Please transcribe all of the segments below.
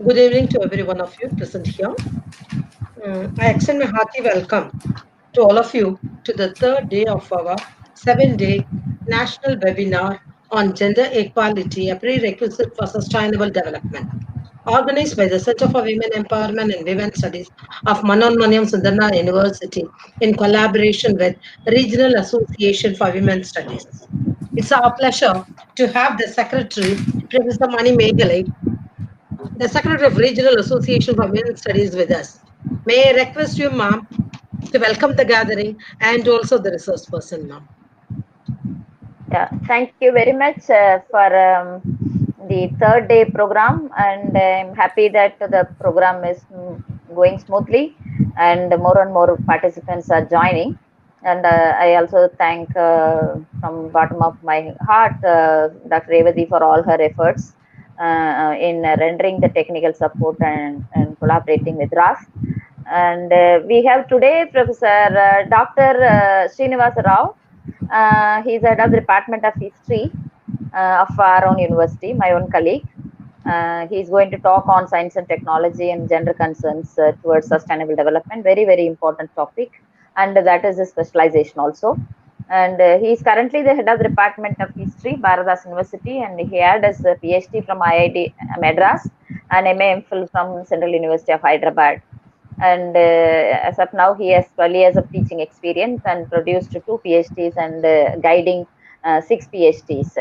Good evening to every one of you present here. I extend my hearty welcome to all of you to the third day of our 7-day national webinar on gender equality, a prerequisite for sustainable development, organized by the Center for Women Empowerment and Women Studies of Manonmaniam Sundaranar University in collaboration with Regional Association for Women Studies. It's our pleasure to have the Secretary, Professor Mani Megalai, the Secretary of Regional Association for Women Studies with us. May I request you, ma'am, to welcome the gathering and also the resource person, ma'am. Yeah, thank you very much for the third day program, and I'm happy that the program is going smoothly, and more and more participants are joining. And I also thank from bottom of my heart Dr. Revati for all her efforts in rendering the technical support and collaborating with RAS. And we have today Professor Dr. Srinivasa Rao. He's head of the Department of History of our own university, my own colleague. He's going to talk on science and technology and gender concerns towards sustainable development. Very, very important topic. And that is his specialization also. And he is currently the head of the Department of History, Bharadas University, and he had his PhD from IIT Madras and MA MPhil from Central University of Hyderabad. And as of now, he has 12 years of teaching experience and produced 2 PhDs and guiding 6 PhDs.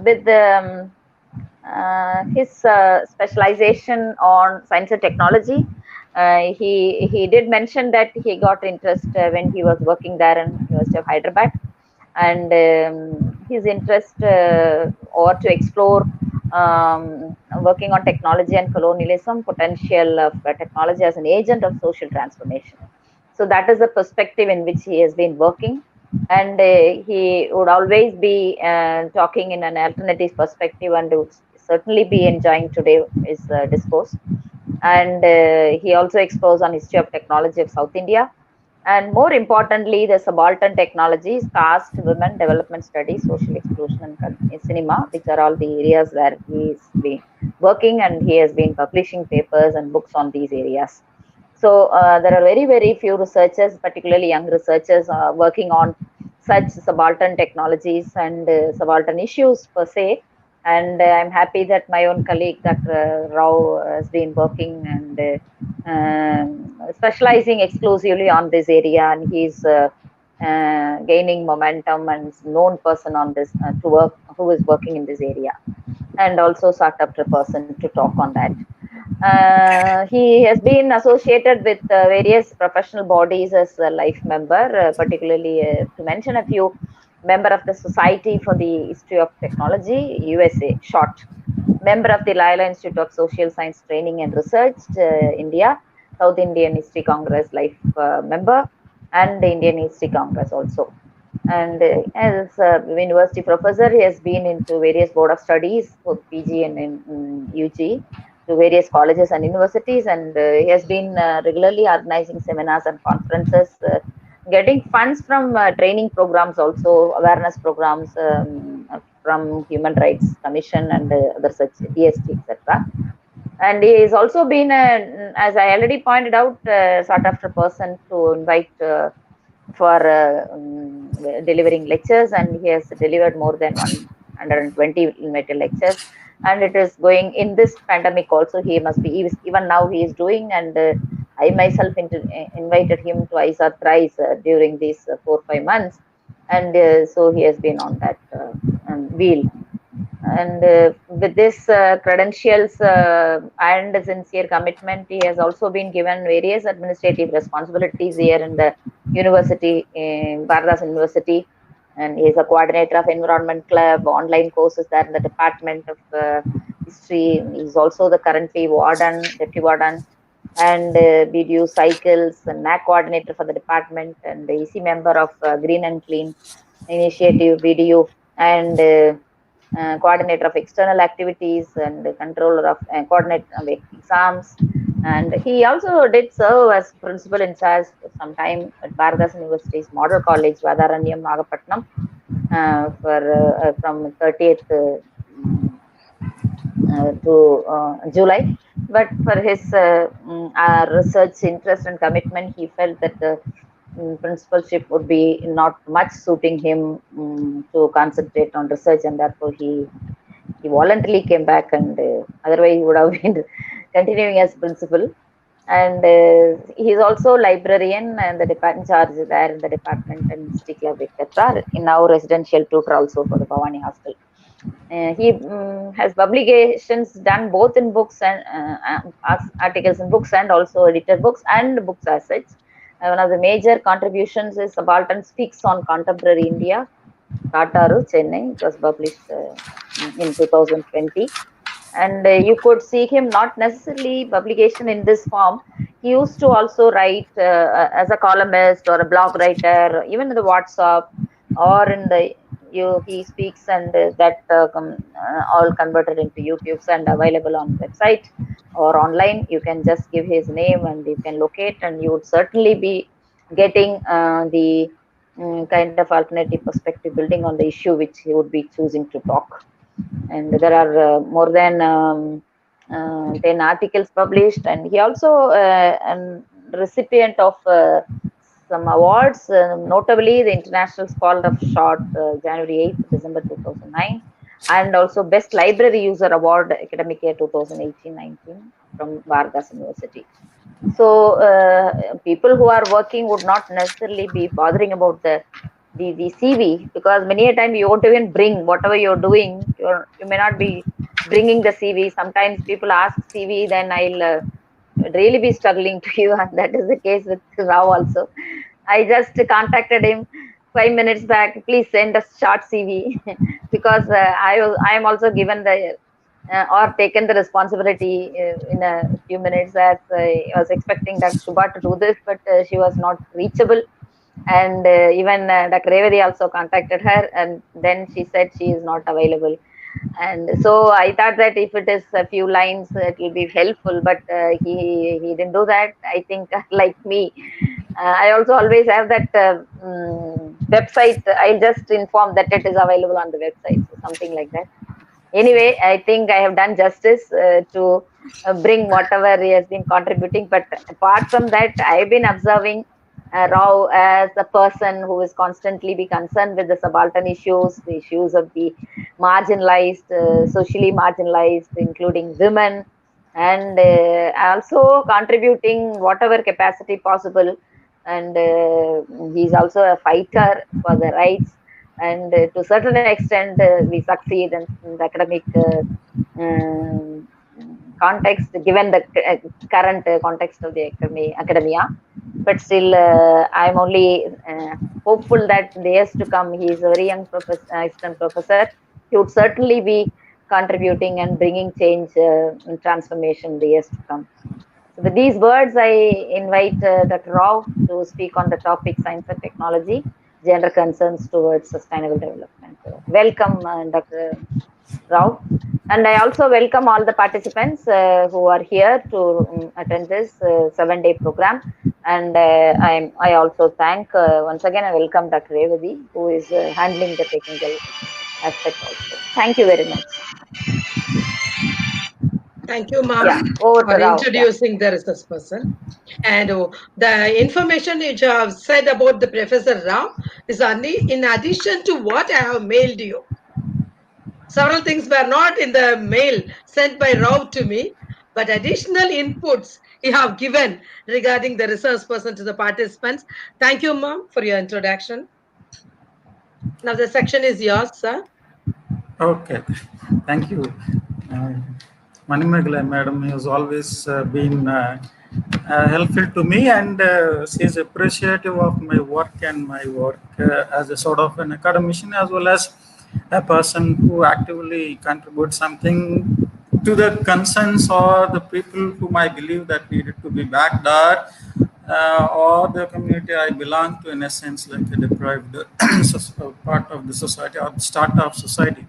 With his specialization on science and technology, he did mention that he got interest when he was working there in University of Hyderabad, and his interest or to explore working on technology and colonialism, potential of technology as an agent of social transformation. So that is the perspective in which he has been working, and he would always be talking in an alternative perspective, and would certainly be enjoying today his discourse. And he also exposed on history of technology of South India, and more importantly, the subaltern technologies, caste, women, development studies, social exclusion, and cinema, which are all the areas where he's been working, and he has been publishing papers and books on these areas. So there are very, very few researchers, particularly young researchers, working on such subaltern technologies and subaltern issues per se. And I'm happy that my own colleague, Dr. Rao, has been working and specializing exclusively on this area, and he's gaining momentum and known person on this to work, who is working in this area, and also sought after person to talk on that. He has been associated with various professional bodies as a life member, particularly to mention a few, member of the Society for the History of Technology, USA, short, member of the Laila Institute of Social Science Training and Research, India, South Indian History Congress life member, and the Indian History Congress also. And as a university professor, he has been into various board of studies, both PG and in UG, to various colleges and universities, and he has been regularly organizing seminars and conferences, getting funds from training programs, also awareness programs from Human Rights Commission and other such DST, etc. And he has also been, as I already pointed out, sought after person to invite for delivering lectures, and he has delivered more than 120 invited lectures, and it is going in this pandemic also. He must be, even now he is doing, and I myself invited him twice or thrice during these 4-5 months, and so he has been on that wheel. And with this credentials and sincere commitment, he has also been given various administrative responsibilities here in the university, in Bharadas University, and he is a coordinator of Environment Club, online courses there in the Department of History. He is also the currently warden, deputy warden, and BDU cycles, and MAC coordinator for the department, and the EC member of Green and Clean Initiative, BDU, and coordinator of external activities, and controller of coordinator of exams. And he also did serve as principal in charge some time at Bharadas University's Model College, Vadaranyam, Nagapattinam, for from 30th to July. But for his research interest and commitment, he felt that the principalship would be not much suiting him to concentrate on research, and therefore he voluntarily came back, and otherwise he would have been continuing as principal. And he's also librarian and the department charge there in the department and City Club, etc. In now residential tutor also for the Bhavani Hostel. He has publications done both in books and articles in books and also edited books and books as such. One of the major contributions is Subaltern Speaks on Contemporary India, Kataru, Chennai. It was published in 2020. And you could see him not necessarily publication in this form. He used to also write as a columnist or a blog writer, even in the WhatsApp or in the he speaks, and that all converted into YouTubes and available on website or online. You can just give his name and you can locate, and you would certainly be getting the kind of alternative perspective building on the issue which he would be choosing to talk. And there are more than 10 articles published, and he also a recipient of some awards, notably the International Scholar of Short, January 8th, December 2009, and also Best Library User Award, Academic Year 2018-19 from Vargas University. So people who are working would not necessarily be bothering about the CV, because many a time you won't even bring whatever you're doing. You may not be bringing the CV. Sometimes people ask CV, then I'll really be struggling to you, and that is the case with Rao also. I just contacted him 5 minutes back. Please send us short CV because I am also given the or taken the responsibility in a few minutes, as I was expecting Dr. Shubha to do this, but she was not reachable. And even Dr. Revati also contacted her, and then she said she is not available. And so I thought that if it is a few lines, it will be helpful, but he didn't do that. I think like me, I also always have that website. I'll just inform that it is available on the website, so something like that. Anyway, I think I have done justice to bring whatever he has been contributing. But apart from that, I've been observing Rao as a person who is constantly be concerned with the subaltern issues, the issues of the marginalized, socially marginalized, including women, and also contributing whatever capacity possible. And he's also a fighter for the rights, and to a certain extent we succeed in the academic um, context, given the current context of the academia. But still I'm only hopeful that in the years to come, he is a very young assistant professor. He would certainly be contributing and bringing change and transformation in the years to come. So with these words, I invite Dr. Rao to speak on the topic science and technology, gender concerns towards sustainable development. Welcome, Dr. Rao. And I also welcome all the participants who are here to attend this 7-day program. And I also thank, once again, I welcome Dr. Revati, who is handling the technical aspect also. Thank you very much. Thank you, ma'am, Yeah, over to for Rao. introducing the research person. And the information which you have said about the Professor Rao is only in addition to what I have mailed you. Several things were not in the mail sent by Rao to me, but additional inputs you have given regarding the research person to the participants. Thank you, ma'am, for your introduction. Now the section is yours, sir. Okay, thank you. Uh, Manimagala madam has always been helpful to me, and she is appreciative of my work and my work as a sort of an academician, as well as a person who actively contributes something to the concerns or the people whom I believe that needed to be back there, or the community I belong to, in a sense, like a deprived part of the society or the startup society.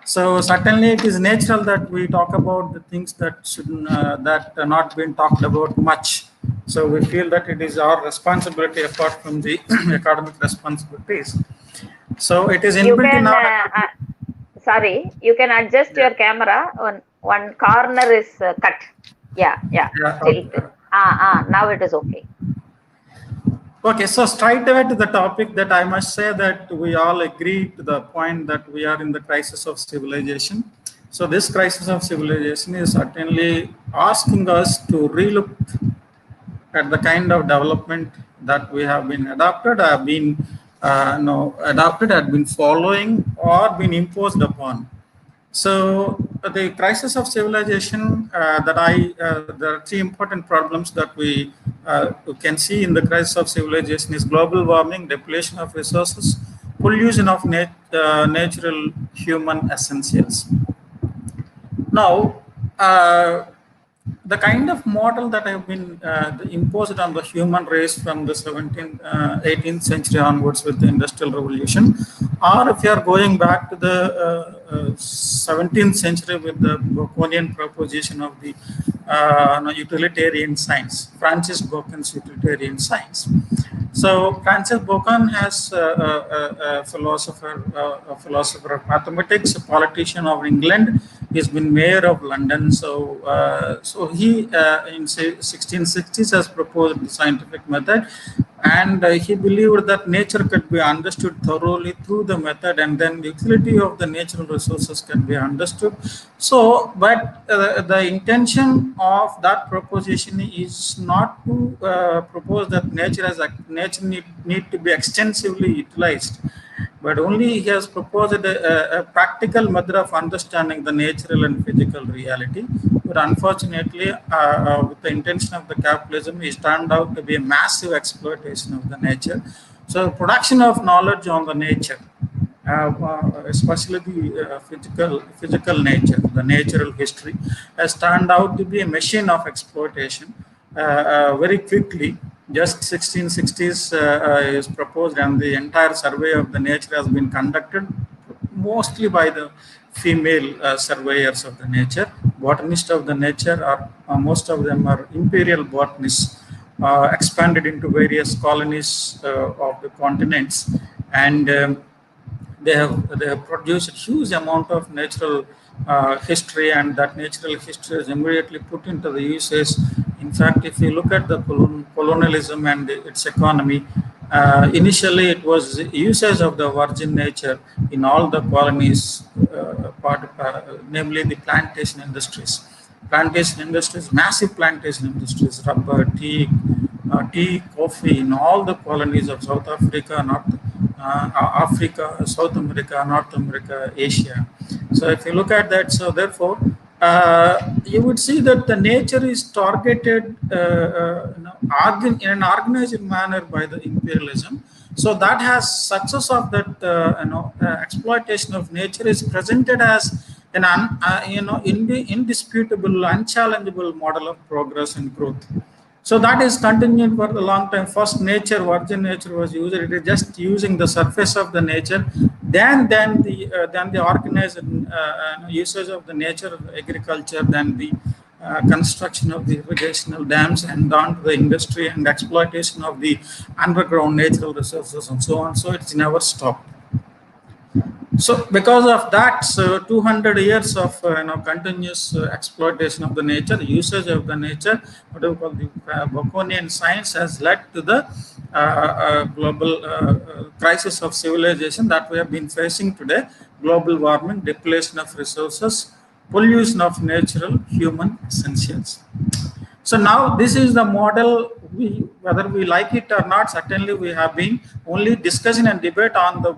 So certainly, it is natural that we talk about the things that shouldn't that are not being talked about much. So we feel that it is our responsibility, apart from the academic responsibilities. So it is You inbuilt in can, our. sorry, you can adjust Yeah. your camera on. One corner is cut. Yeah, tilted. Now it is okay. Okay, so straight away to the topic, that I must say that we all agree to the point that we are in the crisis of civilization. So this crisis of civilization is certainly asking us to relook at the kind of development that we have been adopted, have been adopted, had been following, or been imposed upon. So the crisis of civilization there are three important problems that we can see in the crisis of civilization is global warming, depletion of resources, pollution of natural human essentials. Now, the kind of model that have been imposed on the human race from the 17th, 18th century onwards with the Industrial Revolution, or if you are going back to the 17th century with the Baconian proposition of the utilitarian science, Francis Bacon's utilitarian science. So Francis Bacon has a philosopher of mathematics, a politician of England. He's been mayor of London. So he in 1660s has proposed the scientific method, and he believed that nature could be understood thoroughly through the method, and then the utility of the natural resources can be understood. So, but the intention of that proposition is not to propose that nature need to be extensively utilized, but only he has proposed a practical method of understanding the natural and physical reality. But unfortunately, with the intention of the capitalism, it turned out to be a massive exploitation of the nature. So production of knowledge on the nature, especially the physical nature, the natural history, has turned out to be a machine of exploitation very quickly. Just 1660s is proposed, and the entire survey of the nature has been conducted mostly by the female surveyors of the nature. Botanists of the nature are most of them are imperial botanists, expanded into various colonies of the continents, and they have produced a huge amount of natural history, and that natural history is immediately put into the usage. In fact, if you look at the colonialism and its economy, initially it was usage of the virgin nature in all the colonies, namely the plantation industries. Plantation industries, massive plantation industries, rubber, tea, coffee in all the colonies of South Africa, Africa, South America, North America, Asia. So if you look at that, so therefore, you would see that the nature is targeted in an organized manner by the imperialism. So that has success of that exploitation of nature is presented as an indisputable, unchallengeable model of progress and growth. So that is continued for a long time. First, virgin nature was used. It is just using the surface of the nature. Then the organized usage of the nature of agriculture. Then the construction of the irrigational dams, and on to the industry and exploitation of the underground natural resources and so on. So it's never stopped. So because of that, so 200 years of continuous exploitation of the nature, usage of the nature, what we call the Baconian science, has led to the global crisis of civilization that we have been facing today: global warming, depletion of resources, pollution of natural human essentials. So now this is the model. Whether we like it or not, certainly we have been only discussion and debate on the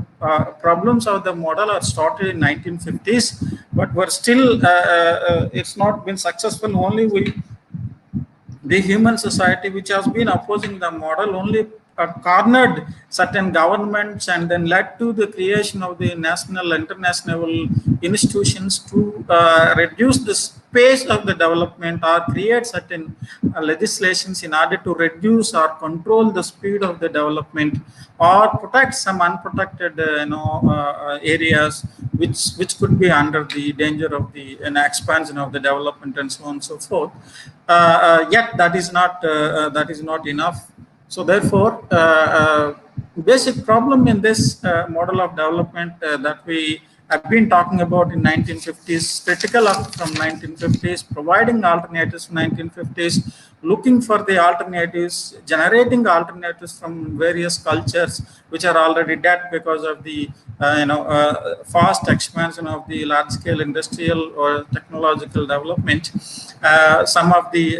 problems of the model are started in 1950s, but we're still it's not been successful. Only the human society, which has been opposing the model, only cornered certain governments and then led to the creation of the national, international institutions to reduce the pace of the development or create certain legislations in order to reduce or control the speed of the development or protect some unprotected areas which could be under the danger of the expansion of the development and so on and so forth. Yet that is not enough. So therefore, basic problem in this model of development that we I've been talking about in 1950s, critical of from 1950s, providing alternatives from 1950s, looking for the alternatives, generating alternatives from various cultures which are already dead because of the fast expansion of the large-scale industrial or technological development. Some of the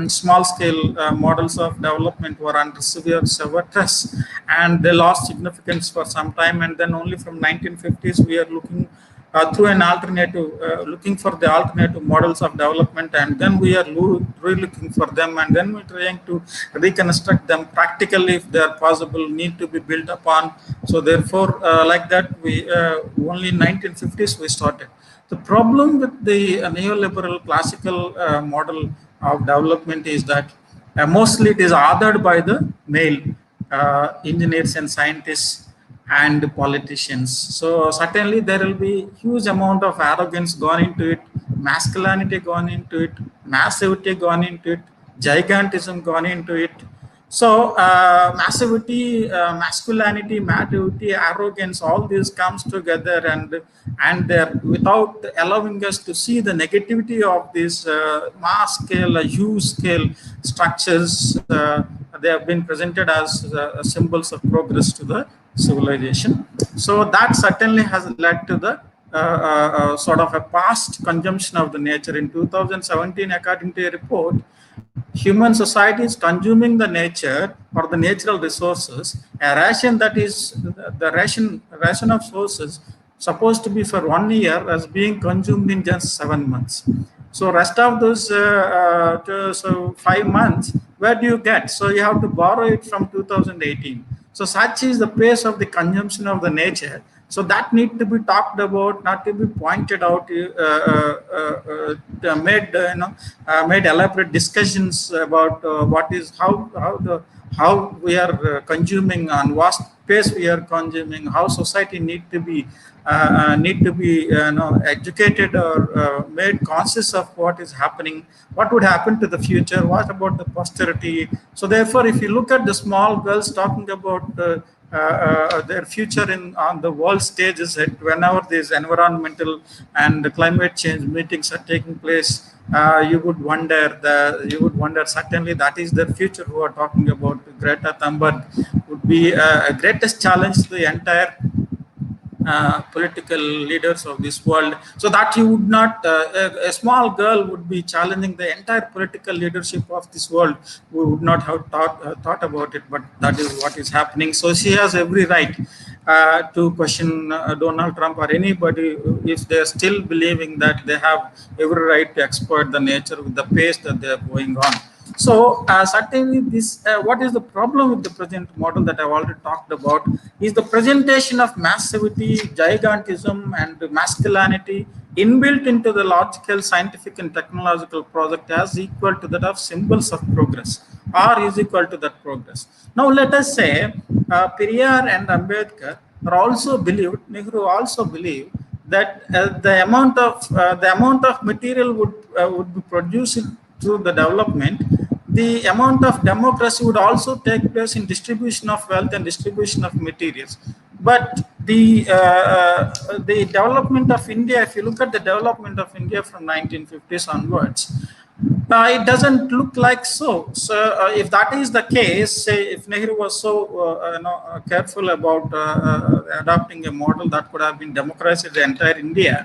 small-scale models of development were under severe stress, and they lost significance for some time. And then only from 1950s we are looking through an alternative, looking for the alternative models of development, and then we are re-looking for them, and then we're trying to reconstruct them practically if they are possible, need to be built upon. So therefore, like that, we only in 1950s we started. The problem with the neoliberal classical model of development is that mostly it is authored by the male engineers and scientists and politicians. So certainly there will be huge amount of arrogance gone into it, masculinity gone into it, massivity gone into it, gigantism gone into it. So masculinity, maturity, arrogance, all this comes together, and they're without allowing us to see the negativity of these mass scale, huge scale structures. They have been presented as symbols of progress to the civilization. So that certainly has led to the sort of a past consumption of the nature. In 2017, according to a report, human society is consuming the nature or the natural resources, a ration that is the ration of sources supposed to be for 1 year as being consumed in just 7 months. So rest of those 5 months, where do you get? So you have to borrow it from 2018. So such is the pace of the consumption of the nature. So that need to be talked about, not to be pointed out, made elaborate discussions about what is how we are consuming, on what pace we are consuming, how society need to be educated or made conscious of what is happening, what would happen to the future, what about the posterity. So therefore, if you look at the small girls talking about their future on the world stages, whenever these environmental and climate change meetings are taking place, you would wonder certainly that is their future who are talking about. Greta Thunberg would be a greatest challenge to the entire political leaders of this world. So that you would not, a small girl would be challenging the entire political leadership of this world. We would not have thought about it, but that is what is happening. So she has every right to question Donald Trump or anybody if they are still believing that they have every right to exploit the nature with the pace that they are going on. So certainly this, what is the problem with the present model that I've already talked about is the presentation of massivity, gigantism, and masculinity inbuilt into the large-scale scientific and technological project as equal to that of symbols of progress, or is equal to that progress. Now let us say Periyar and Ambedkar are also believed, Nehru also believed that the amount of material would be produced through the development, the amount of democracy would also take place in distribution of wealth and distribution of materials. But the development of India, if you look at the development of India from 1950s onwards, it doesn't look like so. So if that is the case, say if Nehru was so careful about adopting a model that could have been democratized the entire India,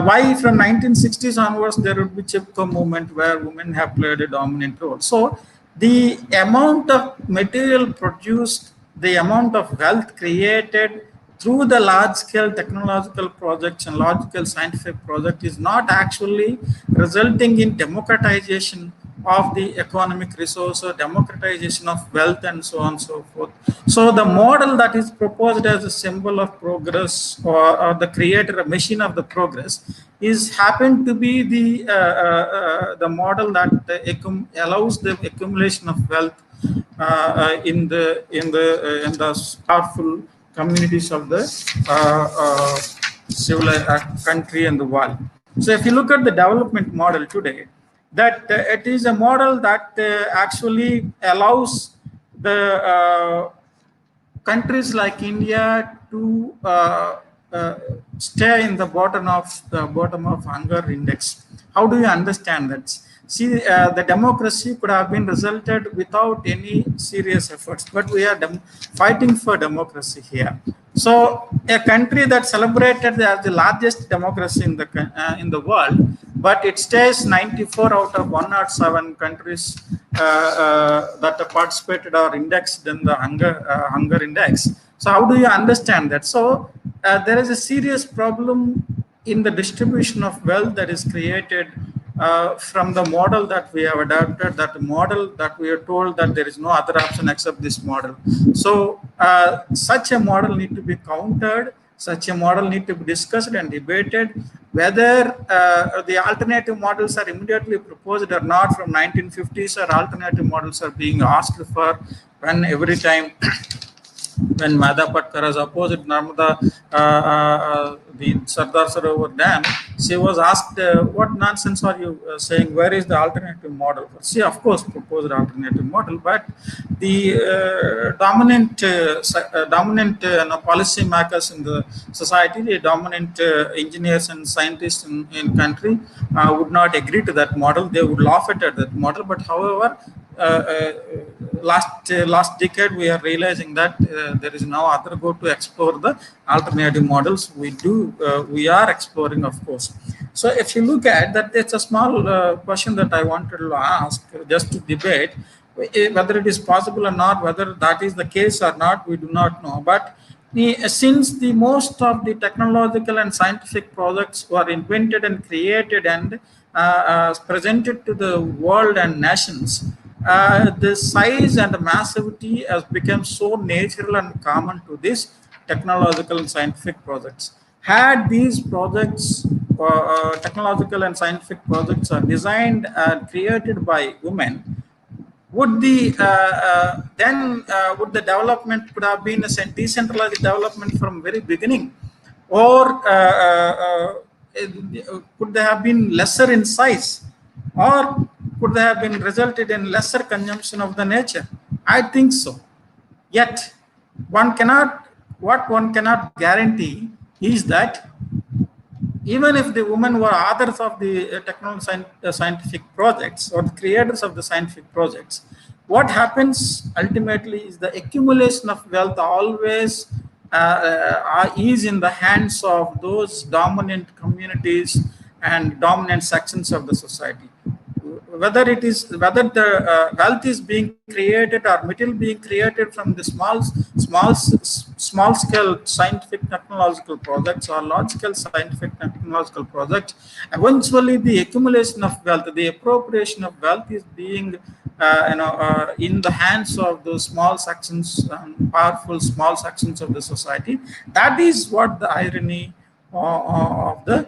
why from 1960s onwards there would be Chipko movement where women have played a dominant role. So the amount of material produced, the amount of wealth created through the large-scale technological projects and large-scale scientific project is not actually resulting in democratization of the economic resource or democratization of wealth and so on and so forth. So the model that is proposed as a symbol of progress or the creator, a machine of the progress, is happened to be the model that allows the accumulation of wealth in the powerful communities of the civilized country and the world. So if you look at the development model today, that it is a model that actually allows the countries like India to stay in the bottom of hunger index? How do you understand that? See, the democracy could have been resulted without any serious efforts, but we are fighting for democracy here. So, a country that celebrated as the largest democracy in the world, but it stays 94 out of 107 countries that participated or indexed in the hunger index. So, how do you understand that? So, there is a serious problem in the distribution of wealth that is created from the model that we have adopted, that model that we are told that there is no other option except this model. So such a model need to be countered, such a model need to be discussed and debated, whether the alternative models are immediately proposed or not from 1950s, or alternative models are being asked for when every time when Madhapatkar has opposed Narmada, the Sardar Sarovar Dam, she was asked, what nonsense are you saying? Where is the alternative model? She, of course, proposed alternative model, but the dominant policy makers in the society, the dominant engineers and scientists in country would not agree to that model. They would laugh at that model. But however, last decade we are realizing that there is no other go to explore the alternative models. We are exploring, of course. So if you look at that, it's a small question that I wanted to ask, just to debate whether it is possible or not, whether that is the case or not, we do not know. But since the most of the technological and scientific products were invented and created and presented to the world and nations, the size and massivity has become so natural and common to these technological and scientific projects. Had these projects, technological and scientific projects, are designed and created by women, would the then would the development could have been a decentralized development from very beginning, or could they have been lesser in size, or could they have been resulted in lesser consumption of the nature? I think so. Yet one cannot, what one cannot guarantee is that even if the women were authors of the scientific projects or the creators of the scientific projects, what happens ultimately is the accumulation of wealth always is in the hands of those dominant communities and dominant sections of the society. Whether the wealth is being created or material being created from the small scale scientific technological projects or large scale scientific technological projects, eventually the accumulation of wealth, the appropriation of wealth is being in the hands of those small sections, powerful small sections of the society. That is what the irony of the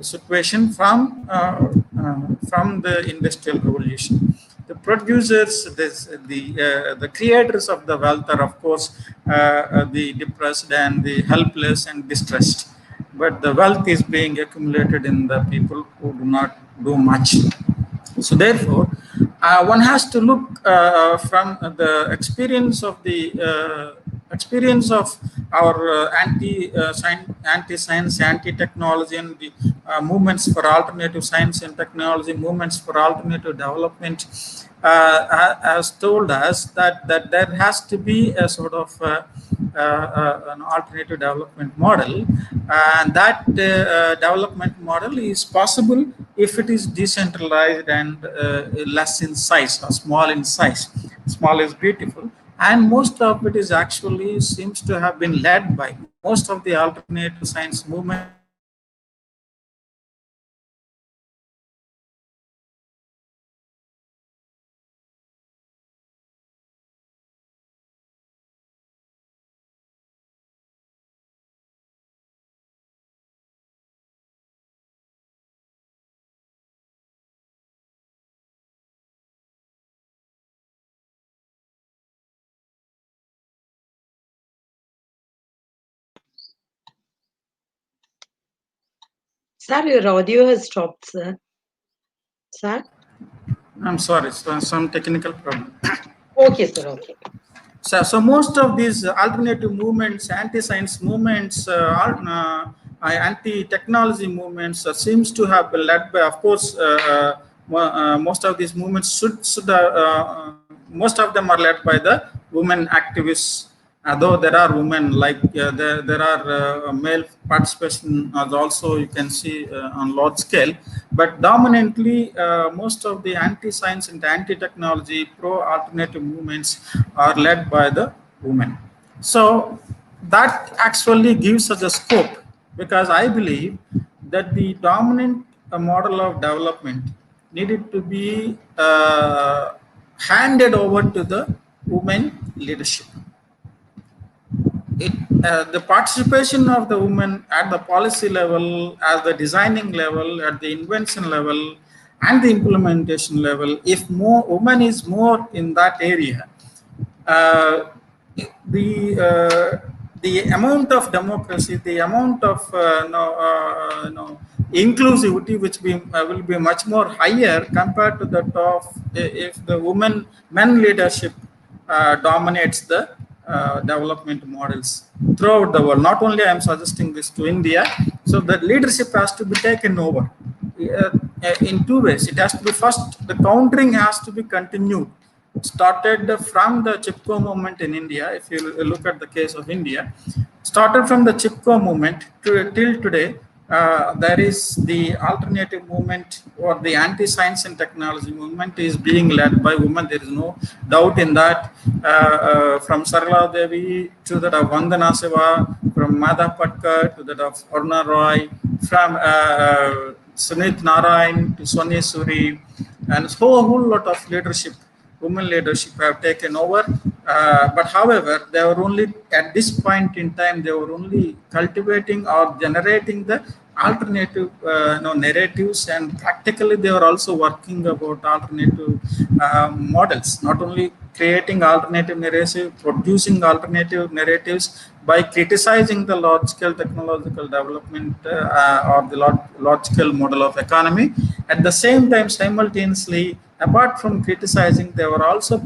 situation from the industrial revolution. The producers, the creators of the wealth are, of course, the depressed and the helpless and distressed. But the wealth is being accumulated in the people who do not do much. So therefore, one has to look from the experience of our anti-science, anti-technology, and the movements for alternative science and technology, movements for alternative development, has told us that there has to be a sort of an alternative development model, and that development model is possible if it is decentralized and less in size or small in size. Small is beautiful, and most of it is actually seems to have been led by most of the alternative science movements and alternative development movements are led by Sir, your audio has stopped, sir. Sir? I'm sorry, so some technical problem. Okay, sir. Okay. So most of these alternative movements, anti-science movements, anti-technology movements seems to have been led by, of course, most of these movements most of them are led by the women activists. Though there are women, like there are male participation as also you can see on large scale, but dominantly most of the anti-science and anti-technology pro-alternative movements are led by the women. So that actually gives us a scope, because I believe that the dominant model of development needed to be handed over to the women leadership. The participation of the women at the policy level, at the designing level, at the invention level, and the implementation level, if more women is more in that area, uh, the the amount of democracy, the amount of inclusivity, which will be much more higher compared to that of if the men leadership dominates the development models throughout the world. Not only I am suggesting this to India, so the leadership has to be taken over in two ways. It has to be, first, the countering has to be continued, started from the Chipko movement in India. If you look at the case of India, started from the Chipko movement till today, there is the alternative movement, or the anti-science and technology movement is being led by women. There is no doubt in that. From Sarala Devi to that of Vandana Siva, from Madhav Patkar to that of Aruna Roy, from Sunit Narayan to Sonia Suri, and so a whole lot of leadership, women leadership have taken over. But however, they were only, at this point in time, they were only cultivating or generating the alternative narratives, and practically they were also working about alternative models, not only creating alternative narratives, producing alternative narratives by criticizing the large-scale technological development or the large-scale model of economy. At the same time, simultaneously, apart from criticizing, they were also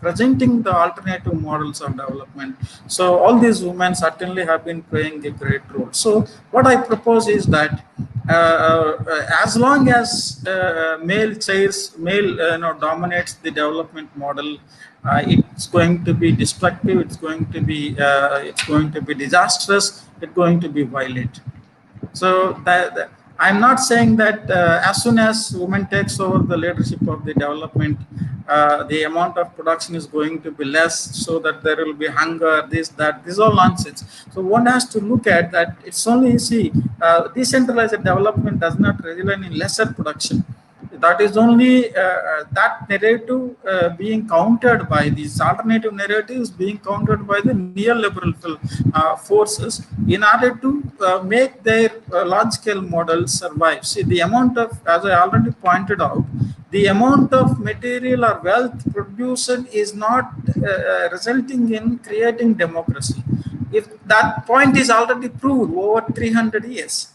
presenting the alternative models of development. So all these women certainly have been playing a great role. So what I propose is that as long as male dominates the development model, it's going to be destructive. It's going to be disastrous. It's going to be violent. So I'm not saying that as soon as women takes over the leadership of the development, the amount of production is going to be less, so that there will be hunger, this, that. This is all nonsense. So one has to look at that. It's only, decentralized development does not result in lesser production. That is only that narrative being countered by these alternative narratives, being countered by the neoliberal forces in order to make their large-scale models survive. See, the amount of, as I already pointed out, the amount of material or wealth produced is not resulting in creating democracy. If that point is already proved over 300 years,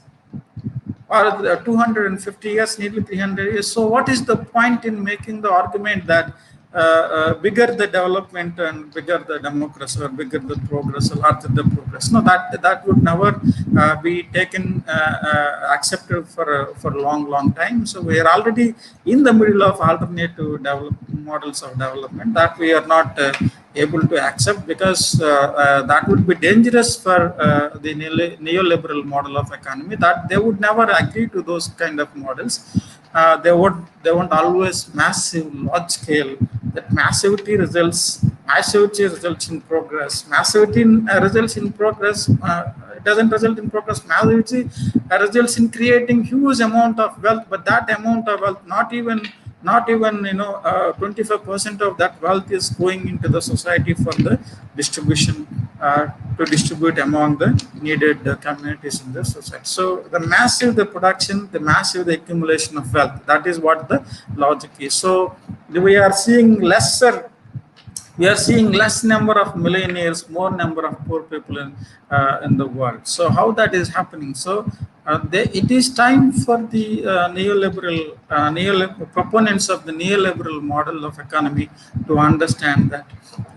or 250 years, nearly 300 years. So what is the point in making the argument that bigger the development and bigger the democracy, or bigger the progress, or larger the progress? No, that would never be taken accepted for a long time. So we are already in the middle of alternative models of development that we are not able to accept, because that would be dangerous for the neoliberal model of economy, that they would never agree to those kind of models. They want always massive, large scale. That massivity results in progress. Massivity results in progress. It doesn't result in progress. Massivity results in creating huge amount of wealth, but that amount of wealth, not even 25% of that wealth is going into the society for the distribution, to distribute among the needed communities in the society. So the massive the production, the massive the accumulation of wealth, that is what the logic is. So we are seeing less number of millionaires, more number of poor people in the world. So how that is happening? So it is time for the proponents of the neoliberal model of economy to understand that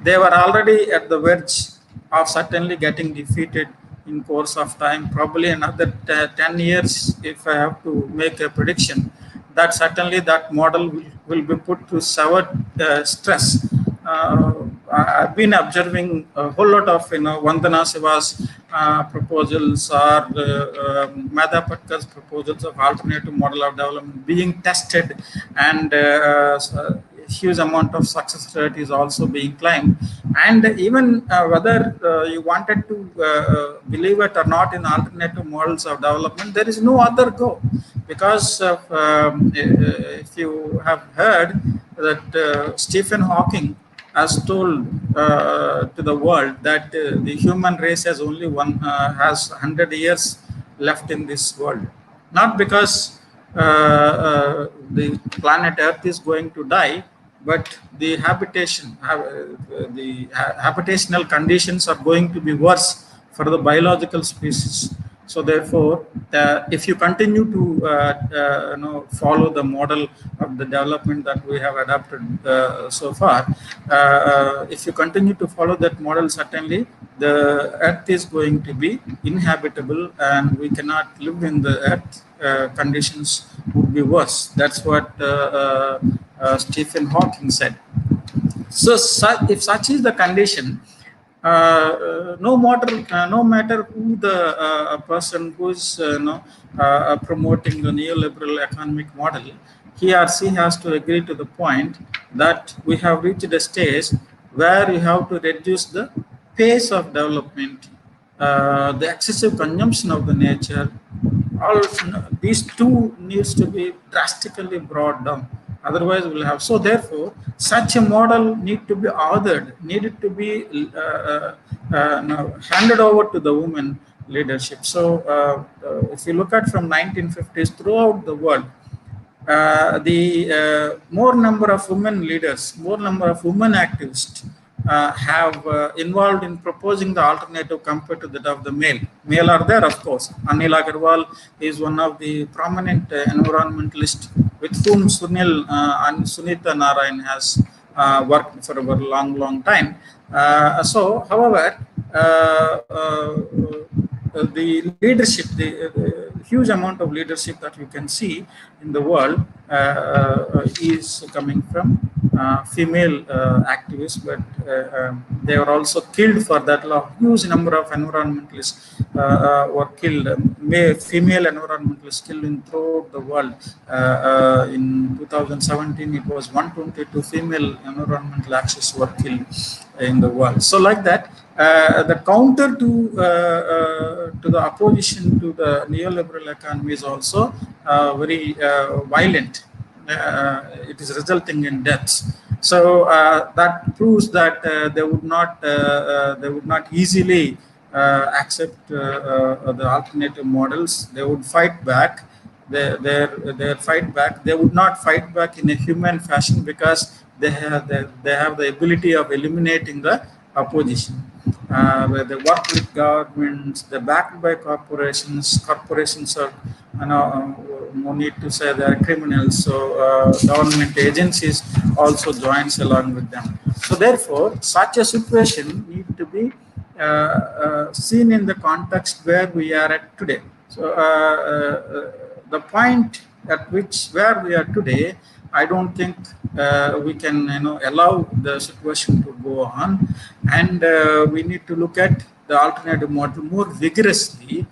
they were already at the verge of certainly getting defeated in course of time. Probably another 10 years, if I have to make a prediction, that certainly that model will be put to severe stress. I've been observing a whole lot of Vandana Shiva's proposals or Madha Patkar's proposals of alternative model of development being tested, and huge amount of success rate is also being claimed. And even whether you wanted to believe it or not in alternative models of development, there is no other go, because of, if you have heard that Stephen Hawking has told to the world that the human race has only has 100 years left in this world, not because the planet Earth is going to die, but the habitational conditions are going to be worse for the biological species. So therefore, if you continue to follow the model of the development that we have adopted so far, if you continue to follow that model, certainly the Earth is going to be inhabitable, and we cannot live in the Earth. Conditions would be worse. That's what Stephen Hawking said. So, if such is the condition, no matter who the person who is promoting the neoliberal economic model, he or she has to agree to the point that we have reached a stage where you have to reduce the pace of development, the excessive consumption of the nature. All these two needs to be drastically brought down. Otherwise, we'll have. So, therefore, such a model needed to be handed over to the women leadership. So, if you look at from 1950s throughout the world, the more number of women leaders, more number of women activists have involved in proposing the alternative compared to that of the male. Male are there, of course. Anil Agarwal is one of the prominent environmentalists with whom and Sunita Narayan has worked for a very long time. However, the leadership, the huge amount of leadership that you can see in the world is coming from female activists, but they were also killed for that law. Huge number of environmentalists were killed, female environmentalists killed throughout the world. In 2017, it was 122 female environmental activists were killed in the world. So like that, the counter to the opposition to the neoliberal economy is also very violent. It is resulting in deaths. So that proves that they would not easily accept the alternative models. They would fight back. Their fight back. They would not fight back in a human fashion, because they have the ability of eliminating the opposition. Where they work with governments, they're backed by corporations. Corporations are, no need to say they are criminals. So government agencies also joins along with them. So therefore, such a situation needs to be seen in the context where we are at today. So the point at where we are today, I don't think we can allow the situation to go on, and we need to look at the alternative model more vigorously.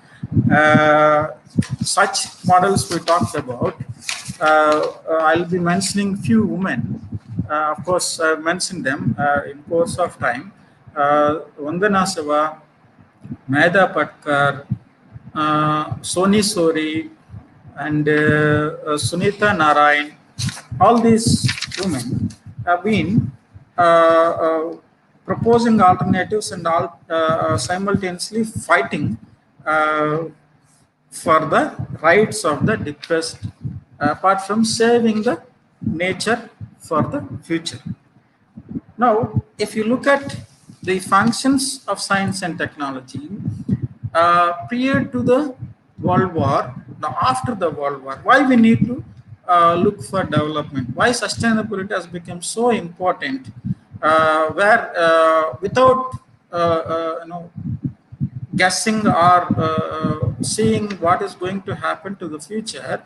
Such models we talked about, I'll be mentioning few women. Of course, I've mentioned them in course of time. Vandana Shiva, Medha Patkar, Soni Sori, and Sunita Narayan. All these women have been proposing alternatives and simultaneously fighting for the rights of the depressed, apart from saving the nature for the future. Now, if you look at the functions of science and technology, prior to the World War, after the World War, why we need to look for development, why sustainability has become so important, where without guessing or seeing what is going to happen to the future,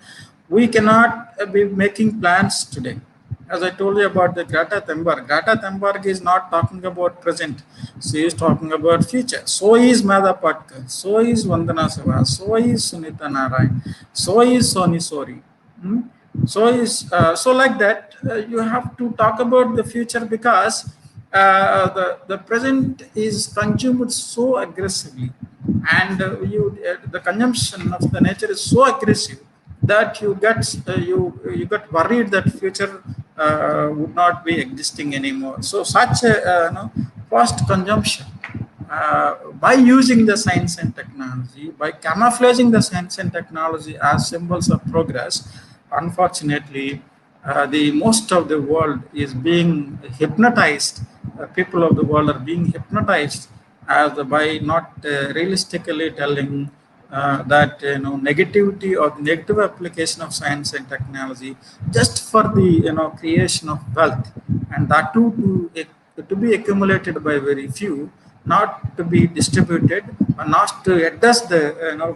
we cannot be making plans today. As I told you about the Greta Thunberg, Greta Thunberg is not talking about present; she is talking about future. So is Madha Patkar, so is Vandana Shiva, so is Sunita Narayan, so is Soni Sori. Hmm? So like that. You have to talk about the future because the present is consumed so aggressively, and the consumption of the nature is so aggressive that you get worried that future would not be existing anymore. So such a fast consumption, by using the science and technology, by camouflaging the science and technology as symbols of progress, unfortunately, the most of the world is being hypnotized. People of the world are being hypnotized by not realistically telling that negativity or the negative application of science and technology just for the creation of wealth, and that too to be accumulated by very few, not to be distributed, or not to address the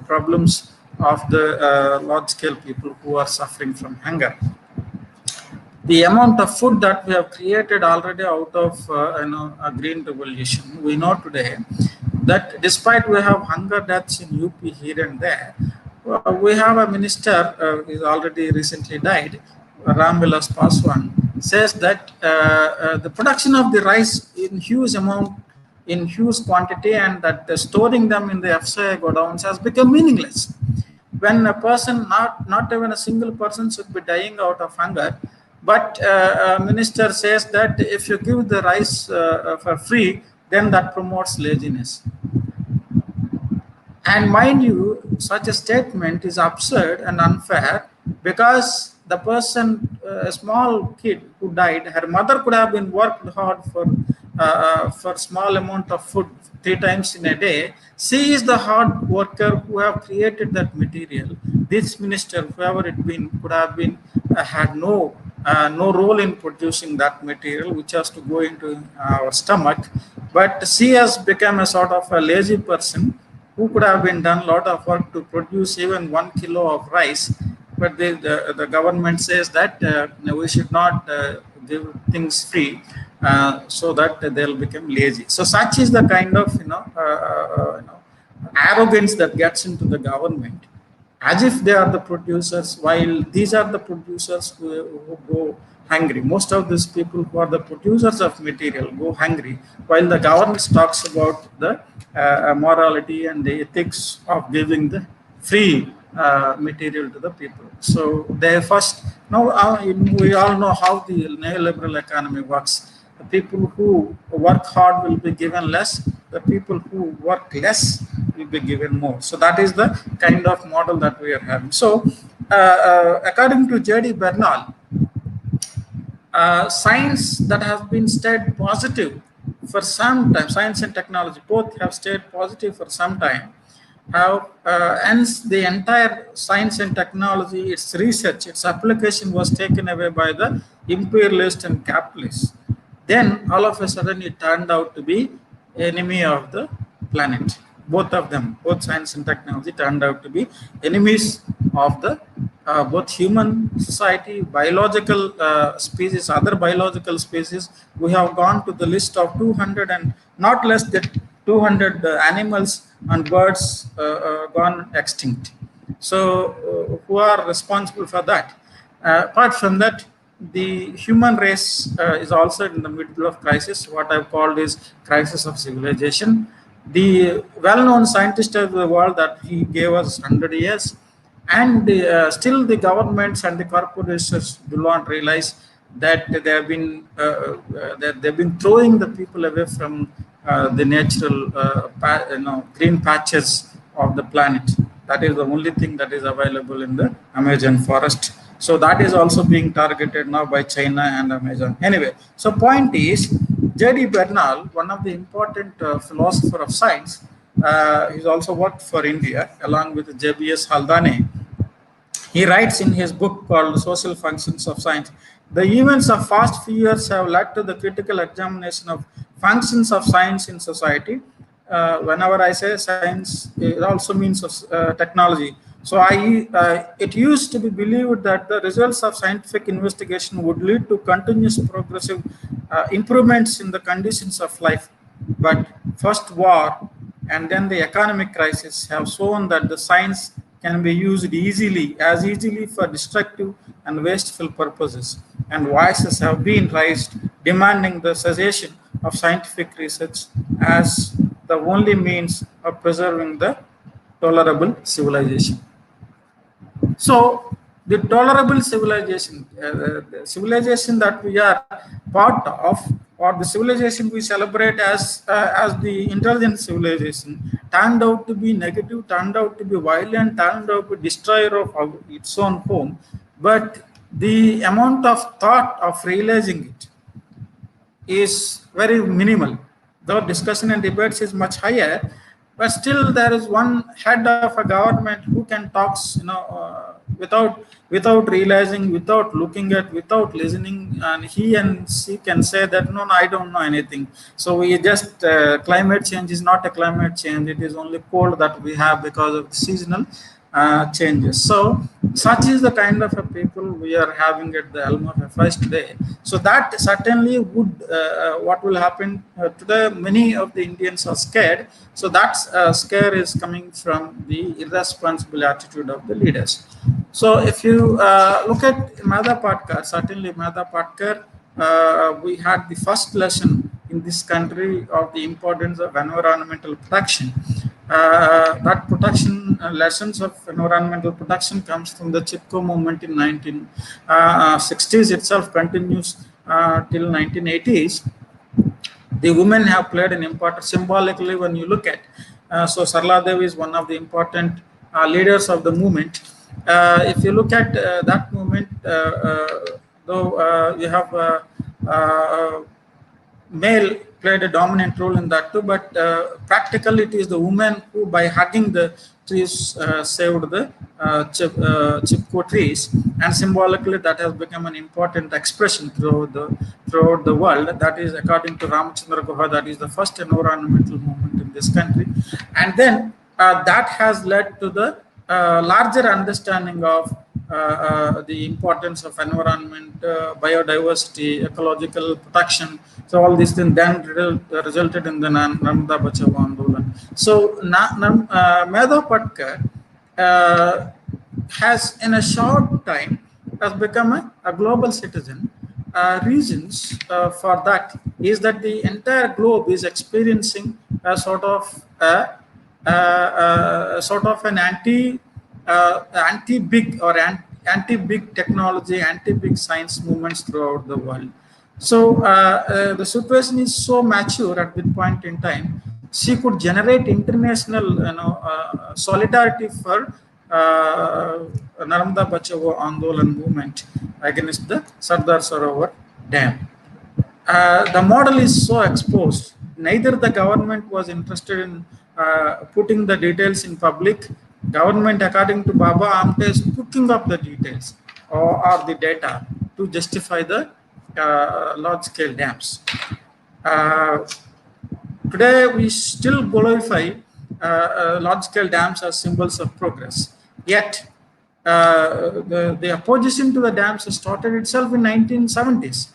problems of the large scale people who are suffering from hunger. The amount of food that we have created already out of a green revolution, we know today that despite we have hunger deaths in UP here and there, we have a minister is already recently died, Ram Vilas Paswan, says that the production of the rice in huge amount, in huge quantity, and that storing them in the FCI godowns has become meaningless. When a person, not even a single person should be dying out of hunger, but a minister says that if you give the rice for free, then that promotes laziness. And mind you, such a statement is absurd and unfair, because the person, a small kid who died, her mother could have been worked hard for small amount of food 3 times in a day. She is the hard worker who have created that material. This minister, whoever it been, could have been had no role in producing that material, which has to go into our stomach. But she has become a sort of a lazy person who could have been done a lot of work to produce even 1 kilo of rice, but the government says that we should not give things free, so that they'll become lazy. So such is the kind of arrogance that gets into the government, as if they are the producers, while these are the producers who go hungry. Most of these people who are the producers of material go hungry, while the government talks about the morality and the ethics of giving the free material to the people. So they first, now we all know how the neoliberal economy works. The people who work hard will be given less. The people who work less will be given more. So that is the kind of model that we are having. So according to J.D. Bernal, science that has been stayed positive for some time, science and technology both have stayed positive for some time, have hence the entire science and technology, its research, its application was taken away by the imperialists and capitalists. Then all of a sudden it turned out to be enemy of the planet. Both of them, both science and technology, turned out to be enemies of the both human society, biological species, other biological species. We have gone to the list of 200 and not less than 200 animals and birds gone extinct. So who are responsible for that? Apart from that, the human race is also in the middle of crisis. What I've called is crisis of civilization. The well-known scientist of the world that he gave us 100 years, and still the governments and the corporations do not realize that they have been that they've been throwing the people away from the natural green patches of the planet. That is the only thing that is available in the Amazon forest. So that is also being targeted now by China and Amazon. Anyway, so point is, J.D. Bernal, one of the important philosopher of science, He's also worked for India along with JBS Haldane. He writes in his book called Social Functions of Science, the events of past few years have led to the critical examination of functions of science in society. Whenever I say science, it also means technology. So it used to be believed that the results of scientific investigation would lead to continuous progressive improvements in the conditions of life. But first war and then the economic crisis have shown that the science can be used easily for destructive and wasteful purposes. And voices have been raised demanding the cessation of scientific research as the only means of preserving the tolerable civilization. So, the tolerable civilization, the civilization that we are part of, or the civilization we celebrate as the intelligent civilization, turned out to be negative, turned out to be violent, turned out to be destroyer of its own home. But the amount of thought of realizing it is very minimal. The discussion and debates is much higher, but still there is one head of a government who can talk, without realizing, without looking at, without listening, and he and she can say that no, I don't know anything. So we just climate change is not a climate change; it is only cold that we have because of seasonal changes. So such is the kind of a people we are having at the helm of affairs today. So that certainly would what will happen today. Many of the Indians are scared. So that scare is coming from the irresponsible attitude of the leaders. So if you look at Madha Patkar, certainly Madha Patkar, we had the first lesson in this country of the importance of environmental protection. That protection lessons of environmental protection comes from the Chipko movement in 1960s itself, continues till 1980s. The women have played an important symbolically when you look at. So Sarla Devi is one of the important leaders of the movement. If you look at that movement, though you have male played a dominant role in that too, but practically it is the women who, by hugging the trees, saved the chipko trees, and symbolically that has become an important expression throughout the world. That is, according to Ramachandra Guha, that is the first environmental movement in this country, and then that has led to the larger understanding of the importance of environment, biodiversity, ecological protection. So all these things then resulted in the Narmada Bachao Andolan. So Madhav Patkar has, in a short time, has become a global citizen. Reasons for that is that the entire globe is experiencing a sort of an anti-big or anti-big technology, anti-big science movements throughout the world. So the situation is so mature at this point in time. She could generate international, solidarity for Narmada Bachao Andolan movement against the Sardar Sarovar Dam. The model is so exposed. Neither the government was interested in putting the details in public. Government, according to Baba Amte, is cooking up the details or the data to justify the large-scale dams. Today, we still glorify large-scale dams as symbols of progress. Yet, the opposition to the dams started itself in 1970s.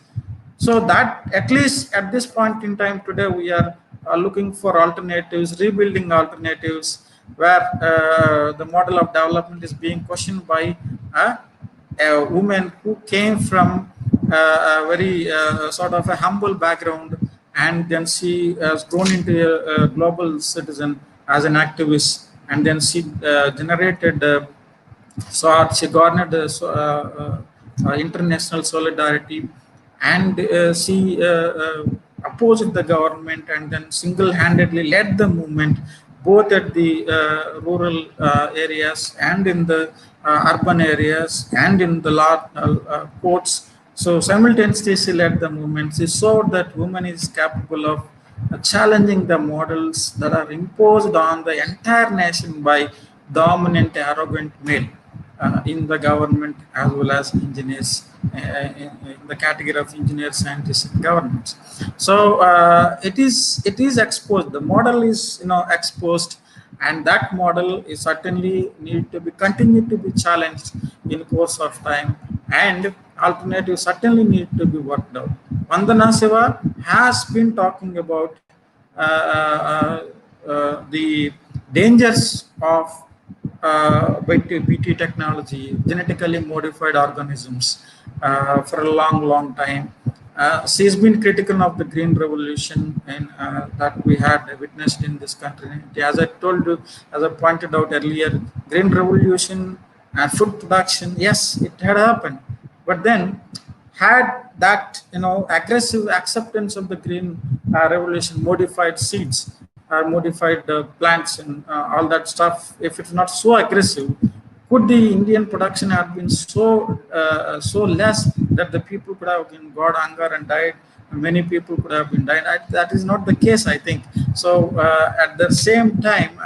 So that, at least at this point in time today, we are looking for alternatives, rebuilding alternatives, where the model of development is being questioned by a woman who came from a very sort of a humble background, and then she has grown into a global citizen as an activist, and then she generated so she garnered international solidarity, and she opposed the government, and then single-handedly led the movement both at the rural areas and in the urban areas and in the large ports. So simultaneously she led the movement. She showed that woman is capable of challenging the models that are imposed on the entire nation by dominant, arrogant male in the government as well as engineers in the category of engineers, scientists, and governments. So it is exposed. The model is exposed, and that model is certainly need to be continue to be challenged in course of time, and alternatives certainly need to be worked out. Vandana Shiva has been talking about the dangers of BT technology, genetically modified organisms, for a long, long time. She's been critical of the Green Revolution and that we had witnessed in this country. As I told you, as I pointed out earlier, Green Revolution and food production, yes, it had happened, but then had that aggressive acceptance of the green revolution, modified seeds, modified plants, and all that stuff, if it's not so aggressive, could the Indian production have been so less that the people could have got hunger and died? Many people could have been died. That is not the case, I think. So at the same time,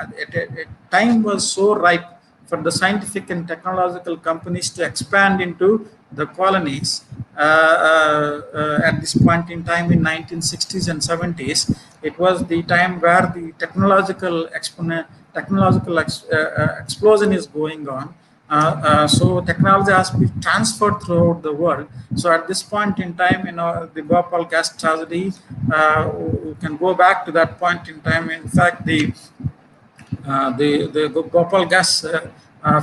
time was so ripe for the scientific and technological companies to expand into the colonies. At this point in time in 1960s and 70s, it was the time where the explosion is going on. So technology has been transferred throughout the world. So at this point in time, the Bhopal gas tragedy, we can go back to that point in time. In fact, the Bhopal gas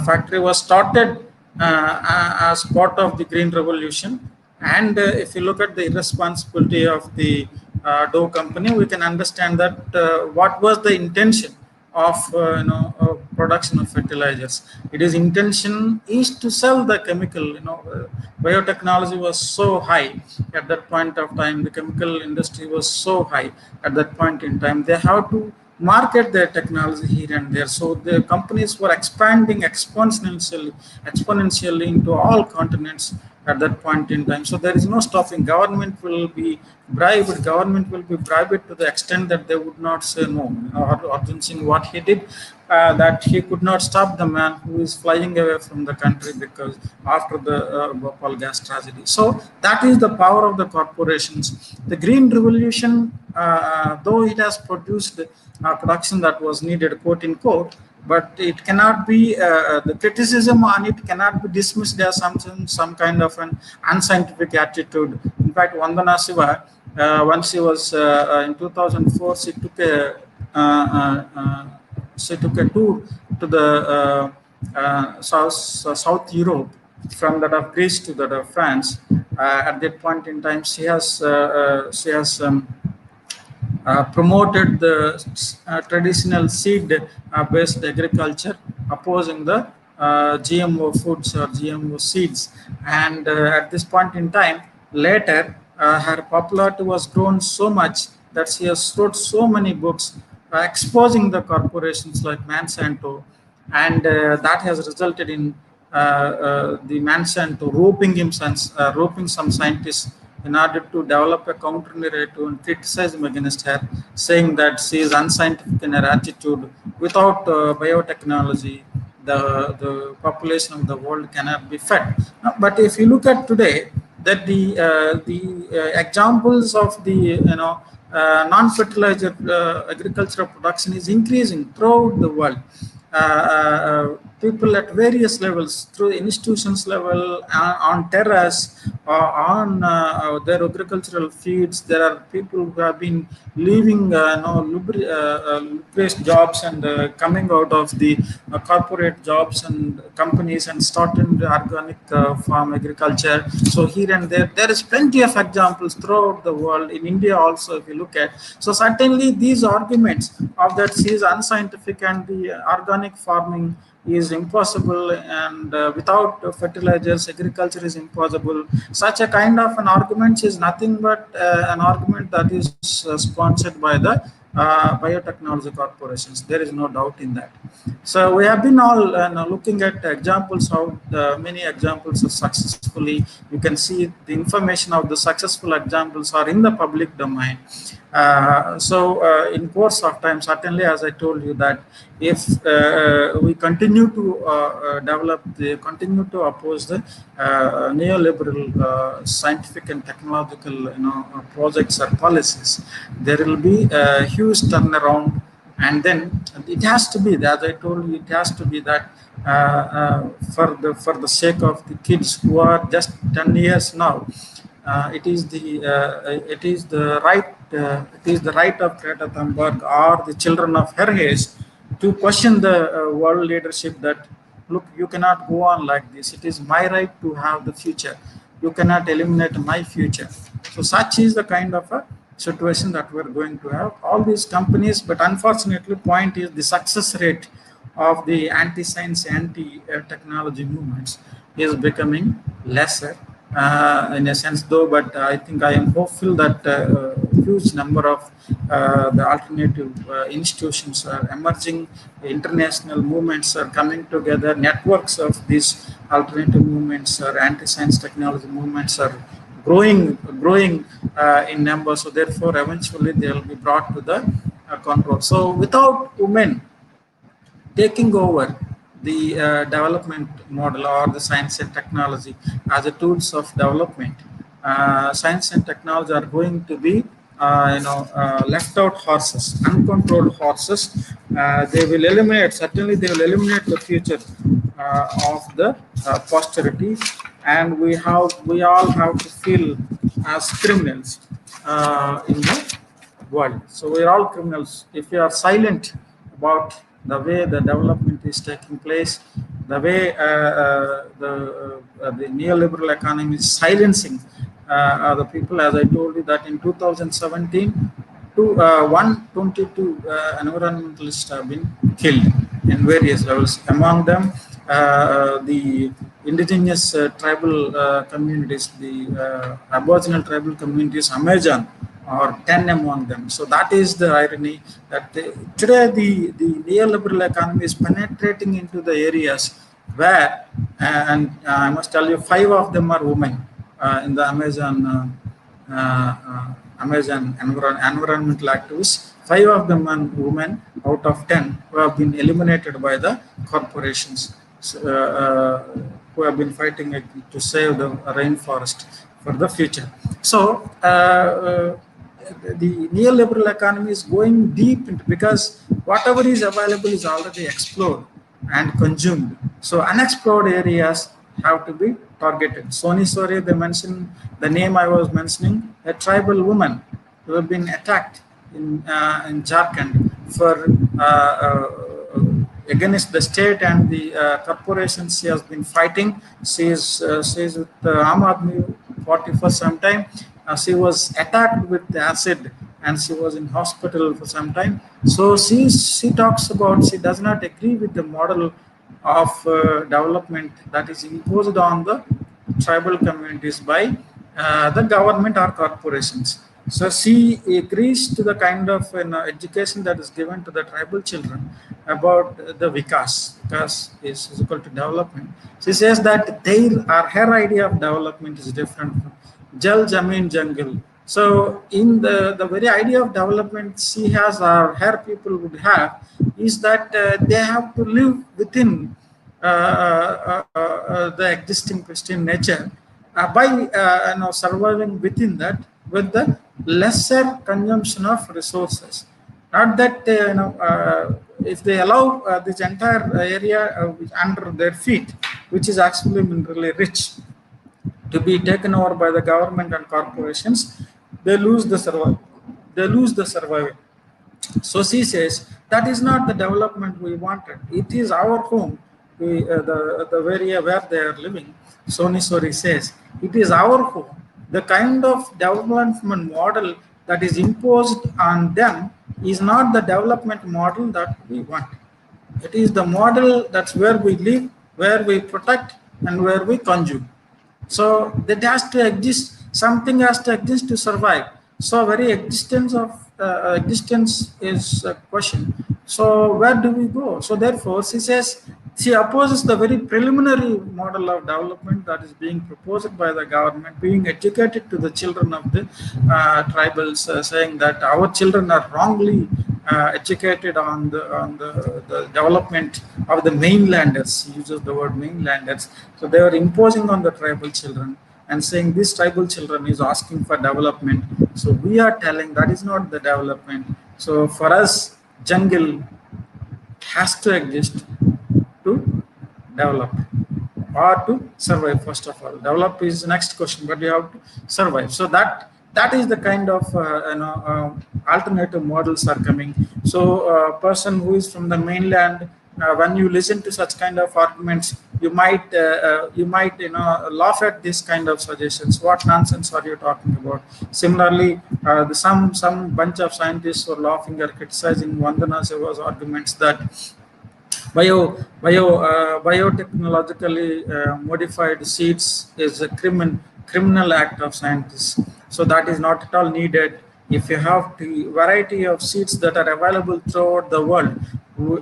factory was started as part of the Green Revolution. And if you look at the irresponsibility of the Dow company, we can understand that what was the intention of production of fertilizers. It is intention is to sell the chemical. Biotechnology was so high at that point of time. The chemical industry was so high at that point in time. They have to market their technology here and there. So the companies were expanding exponentially into all continents at that point in time. So there is no stopping. Government will be bribed. Government will be bribed to the extent that they would not say no. Arjun Singh, what he did, that he could not stop the man who is flying away from the country because after the Bhopal gas tragedy. So that is the power of the corporations. The Green Revolution, though it has produced production that was needed, quote unquote, but it cannot be the criticism on it cannot be dismissed as some kind of an unscientific attitude. In fact, Vandana Shiva, once she was in 2004, she took a tour to the South Europe, from that of Greece to that of France. At that point in time, she has promoted the traditional seed-based agriculture, opposing the GMO foods or GMO seeds. And at this point in time, later, her popularity was grown so much that she has wrote so many books exposing the corporations like Monsanto, and that has resulted in the Monsanto roping some scientists in order to develop a counter narrative and criticize him against her, saying that she is unscientific in her attitude. Without biotechnology, the population of the world cannot be fed. But if you look at today, that the examples of the non-fertilizer agricultural production is increasing throughout the world. People at various levels, through institutions level, on terrace, on their agricultural fields, there are people who have been leaving lucrative jobs and coming out of the corporate jobs and companies and starting the organic farm agriculture. So here and there is plenty of examples throughout the world. In India also, if you look at, so certainly these arguments of that she is unscientific and the organic farming is impossible, and without fertilizers agriculture is impossible. Such a kind of an argument is nothing but an argument that is sponsored by the biotechnology corporations. There is no doubt in that. So we have been all looking at examples how many examples are successfully. You can see the information of the successful examples are in the public domain. In course of time, certainly, as I told you, that if we continue to continue to oppose the neoliberal scientific and technological projects or policies, there will be a huge turnaround. And then it has to be, as I told you, it has to be that for the sake of the kids who are just 10 years now, it is the right of Greta Thunberg or the children of her age to question the world leadership that, look, you cannot go on like this. It is my right to have the future. You cannot eliminate my future. So such is the kind of a situation that we're going to have. All these companies, but unfortunately, point is the success rate of the anti-science, anti-technology movements is becoming lesser in a sense, though. But I think I am hopeful that a huge number of the alternative institutions are emerging, international movements are coming together, networks of these alternative movements or anti-science technology movements are growing in numbers. So therefore, eventually they will be brought to the control. So without women taking over the development model or the science and technology as a tools of development, science and technology are going to be left out horses, uncontrolled horses. They will eliminate, certainly they will eliminate the future of the posterity, and we all have to feel as criminals in the world. So we are all criminals if we are silent about the way the development is taking place, the way the neoliberal economy is silencing the people. As I told you that in 2017, 122 environmentalists have been killed in various levels. Among them, the indigenous tribal communities, the aboriginal tribal communities, Amazon, or 10 among them. So that is the irony that today the neoliberal economy is penetrating into the areas where, and I must tell you, 5 of them are women in the Amazon environmental activists. 5 of them are women out of 10 who have been eliminated by the corporations, who have been fighting to save the rainforest for the future. So the neoliberal economy is going deep into, because whatever is available is already explored and consumed. So unexplored areas have to be targeted. Soni Soria, they mentioned the name I was mentioning, a tribal woman who have been attacked in Jharkhand for against the state and the corporations. She has been fighting. She is with Aam Aadmi Party for some time. She was attacked with acid and she was in hospital for some time. So she talks about, she does not agree with the model of development that is imposed on the tribal communities by the government or corporations. So she agrees to the kind of education that is given to the tribal children about the Vikas. Vikas is equal to development. She says that her idea of development is different from Jal, Jameen, Jungle. So in the very idea of development she has, or her people would have, is that they have to live within the existing pristine nature by surviving within that with the lesser consumption of resources. Not that if they allow this entire area under their feet, which is actually minerally rich, to be taken over by the government and corporations, they lose the survival. So she says that is not the development we wanted. It is our home, the area where they are living. Soni Sori says it is our home. The kind of development model that is imposed on them is not the development model that we want. It is the model that's where we live, where we protect, and where we consume. So that has to exist. Something has to exist to survive. So very existence is a question. So where do we go? So therefore, she opposes the very preliminary model of development that is being proposed by the government, being educated to the children of the tribals, saying that our children are wrongly educated on the development of the mainlanders. He uses the word mainlanders. So they are imposing on the tribal children and saying this tribal children is asking for development. So we are telling that is not the development. So for us, jungle has to exist to develop or to survive. First of all, develop is the next question, but you have to survive. So that is the kind of alternative models are coming. So a person who is from the mainland, when you listen to such kind of arguments, you might laugh at this kind of suggestions. What nonsense are you talking about? Similarly, some bunch of scientists were laughing or criticizing Vandana Shiva's arguments that biotechnologically modified seeds is a criminal act of scientists. So that is not at all needed. If you have the variety of seeds that are available throughout the world,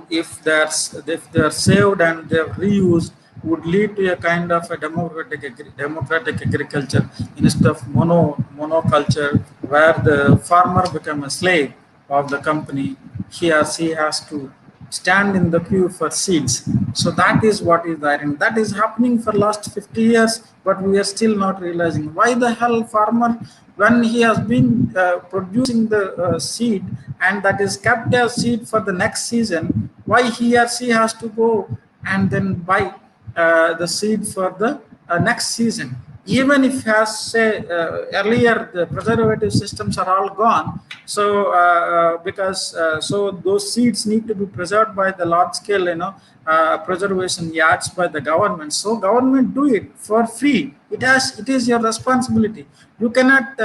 if they're saved and they're reused, would lead to a kind of a democratic agriculture instead of monoculture, where the farmer become a slave of the company. He or she has to stand in the queue for seeds. So that is what is there, and that is happening for last 50 years, but we are still not realizing why the hell farmer, when he has been producing the seed and that is kept as seed for the next season, why he or she has to go and then buy the seed for the next season, even if has say earlier the preservative systems are all gone. So because so those seeds need to be preserved by the large scale preservation yards by the government. So government do it for free. It is your responsibility. You cannot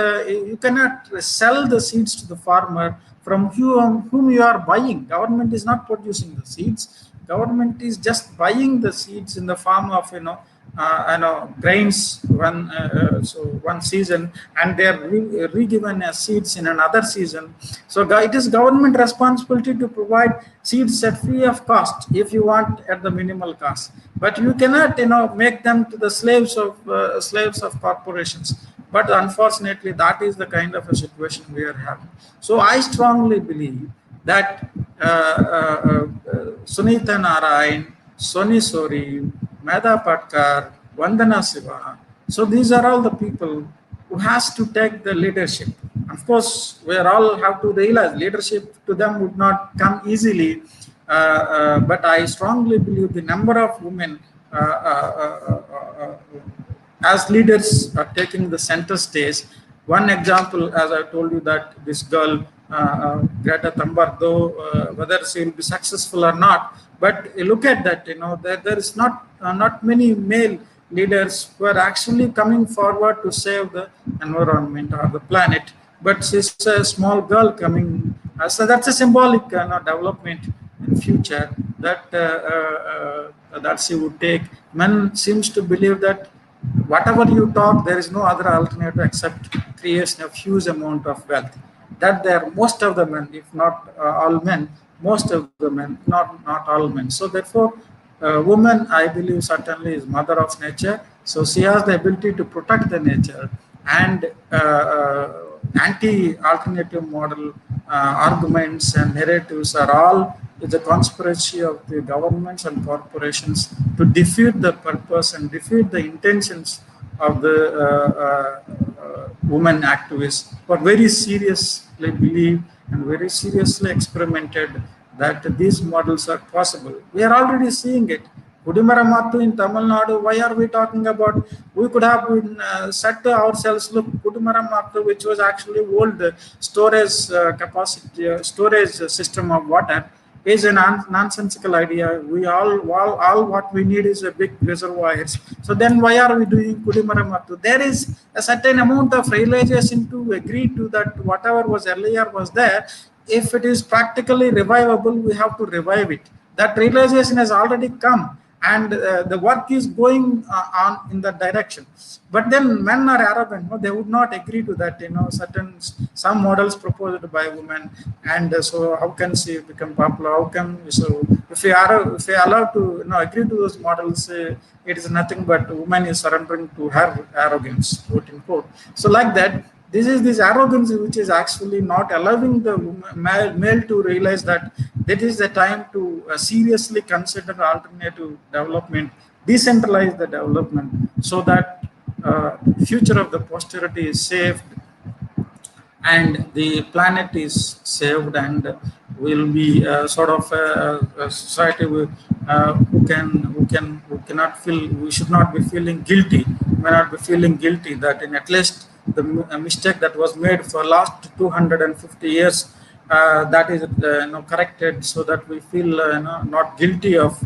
sell the seeds to the farmer from whom you are buying. Government is not producing the seeds. Government is just buying the seeds in the form of grains one season, and they are re-given as seeds in another season. So it is government responsibility to provide seeds at free of cost if you want at the minimal cost. But you cannot make them to the slaves of corporations. But unfortunately, that is the kind of a situation we are having. So I strongly believe that Sunita Narayan, Soni Sori, Medha Patkar, Vandana Shiva. So these are all the people who has to take the leadership. Of course, we all have to realize leadership to them would not come easily. But I strongly believe the number of women as leaders are taking the center stage. One example, as I told you, that this girl, Greta Thunberg, though whether she will be successful or not, but look at that, there is not many male leaders who are actually coming forward to save the environment or the planet. But she's a small girl coming, so that's a symbolic development in future that she would take. Men seems to believe that whatever you talk, there is no other alternative except creation of huge amount of wealth. That there, most of the men, if not all men, most of the men, not all men. So therefore, woman, I believe, certainly is mother of nature. So she has the ability to protect the nature, and anti-alternative model arguments and narratives are all is a conspiracy of the governments and corporations to defeat the purpose and defeat the intentions of the women activists, who are very seriously believe and very seriously experimented that these models are possible. We are already seeing it. Kudumaramatu in Tamil Nadu, why are we talking about? We could have been said to ourselves, look, Kudumaramatu, which was actually old storage capacity, storage system of water, is a nonsensical idea. We all what we need is a big reservoirs. So then why are we doing Kudumaramatu? There is a certain amount of realization to agree to that whatever was earlier was there. If it is practically revivable, we have to revive it. That realization has already come. and the work is going on in that direction. But then men are arrogant. No, they would not agree to that. Some models proposed by women, and so how can she become popular? How can so if we are allowed to agree to those models, it is nothing but woman is surrendering to her arrogance, quote unquote. So like that, this arrogance which is actually not allowing the male to realize that that is the time to seriously consider alternative development, decentralize the development, so that future of the posterity is saved and the planet is saved, and will be sort of a society who cannot feel, we should not be feeling guilty, may not be feeling guilty that in at least the mistake that was made for last 250 years, that is corrected, so that we feel not guilty of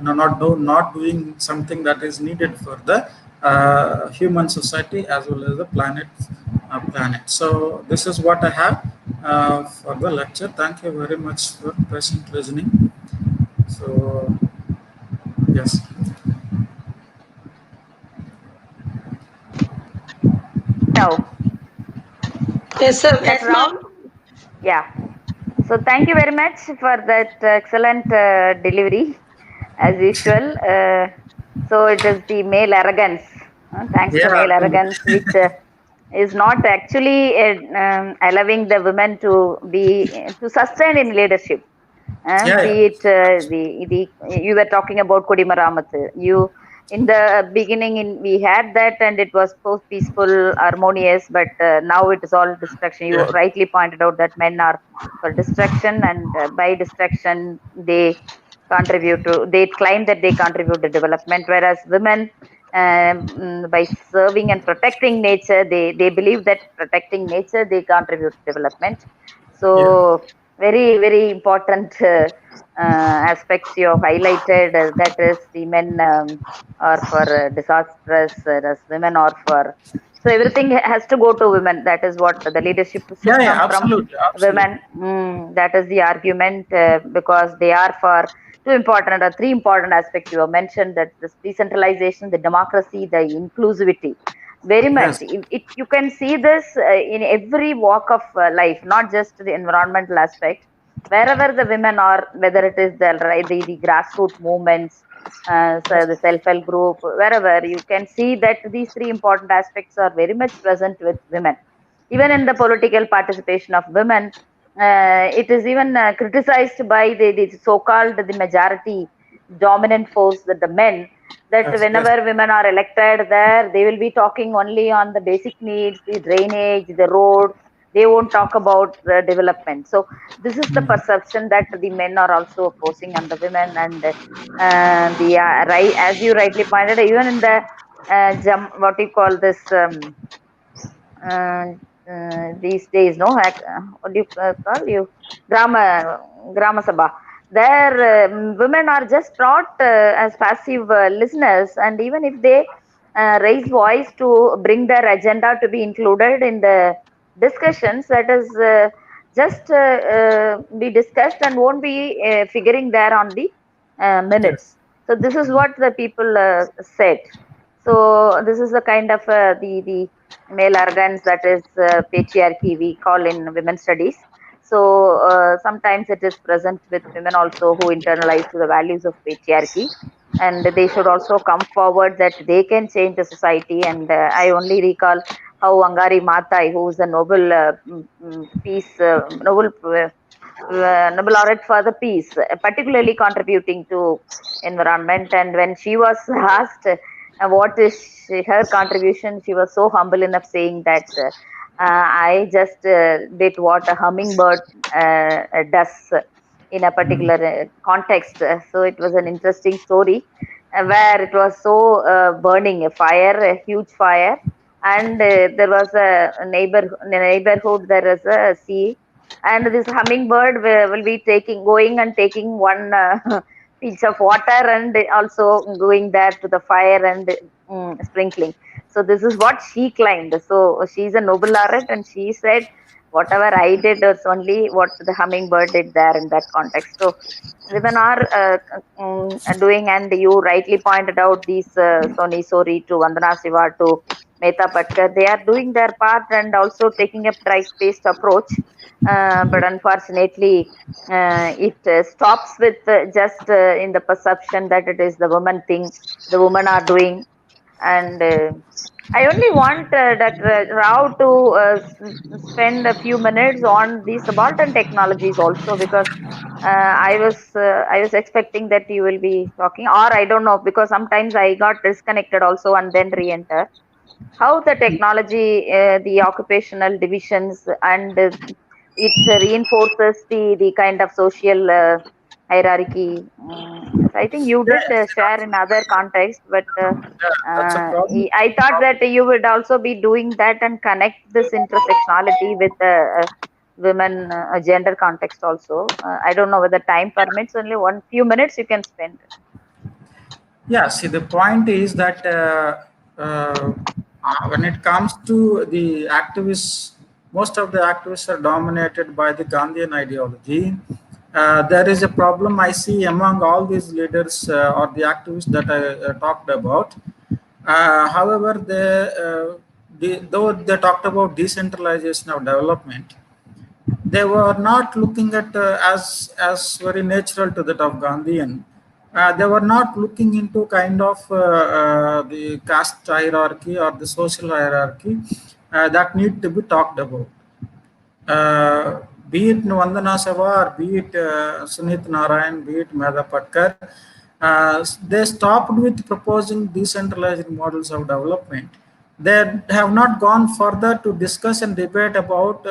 not doing something that is needed for the human society as well as the planet. So this is what I have for the lecture. Thank you very much for patient listening. So yes. Now, Yes, sir. that round, yeah. So thank you very much for that excellent delivery, as usual. So it is the male arrogance, thanks to Yeah. male arrogance, which is not actually allowing the women to be to sustain in leadership. Yeah. Be Yeah. it the you were talking about Kodimaramathu. You in the beginning we had that and it was so peaceful, harmonious, but now it is all distraction. You Yeah. rightly pointed out that men are for distraction, and by distraction they claim that they contribute to development, whereas women by serving and protecting nature, they believe that protecting nature they contribute to development. Yeah. So very very important aspects you have highlighted, that is the men are for disastrous, whereas women are for, so everything has to go to women. That is what the leadership should Yeah. Yeah. come from Absolutely. Absolutely. women. That is the argument, because they are for two important or three important aspects you have mentioned, that this decentralization, the democracy, the inclusivity. Very much. Yes. You can see this in every walk of life, not just the environmental aspect. Wherever the women are, whether it is the grassroots movements, so the self-help group, wherever you can see that these three important aspects are very much present with women. Even in the political participation of women, it is even criticized by the so-called the majority dominant force, that the men, that Yes. Yes. whenever women are elected there, they will be talking only on the basic needs, the drainage, the road. They won't talk about the development. So this is the perception that the men are also opposing on the women, and the right, as you rightly pointed, even in the what do you call this, uh, these days, no, what do you call you, grama sabha. There, women are just not as passive listeners, and even if they raise voice to bring their agenda to be included in the discussions, that is just be discussed and won't be figuring there on the Yes. minutes. So this is what the people said. So this is the kind of the male arrogance, that is patriarchy we call in women studies. So sometimes it is present with women also, who internalize to the values of patriarchy, and they should also come forward that they can change the society. And I only recall how Angari Maathai, who is a Nobel peace Nobel laureate for the peace, particularly contributing to environment, and when she was asked what is her contribution, she was so humble enough saying that I just did what a hummingbird does in a particular context. So it was an interesting story, where it was so burning, a fire, a huge fire, and there was a neighborhood, there is a sea, and this hummingbird will be going and taking one piece of water, and also going there to the fire and sprinkling. So this is what she claimed. So she's a Nobel laureate, and she said Whatever I did was only what the hummingbird did there in that context. So women are doing, and you rightly pointed out these Soni Sori to Vandana Shiva to Mehta Patkar, they are doing their part and also taking a rights-based approach. But unfortunately, it stops with just in the perception that it is the woman thing, the women are doing. And I only want Dr. Rao to spend a few minutes on the subaltern technologies also, because I was expecting that you will be talking, or I don't know, because sometimes I got disconnected also and then re-enter. How the technology, the occupational divisions, and it reinforces the kind of social hierarchy. So I think you Yeah, did share in other context, but that's a problem. I thought that you would also be doing that and connect this intersectionality with women gender context also. I don't know whether time permits. Only one few minutes you can spend. Yeah, see, the point is that when it comes to the activists, most of the activists are dominated by the Gandhian ideology. There is a problem I see among all these leaders or the activists that I talked about. However, though they talked about decentralization of development, they were not looking at as very natural to that of Gandhian. They were not looking into kind of the caste hierarchy or the social hierarchy that need to be talked about. Be it Vandana Seva or be it Sunit Narayan, be it Medha Patkar, they stopped with proposing decentralized models of development. They have not gone further to discuss and debate about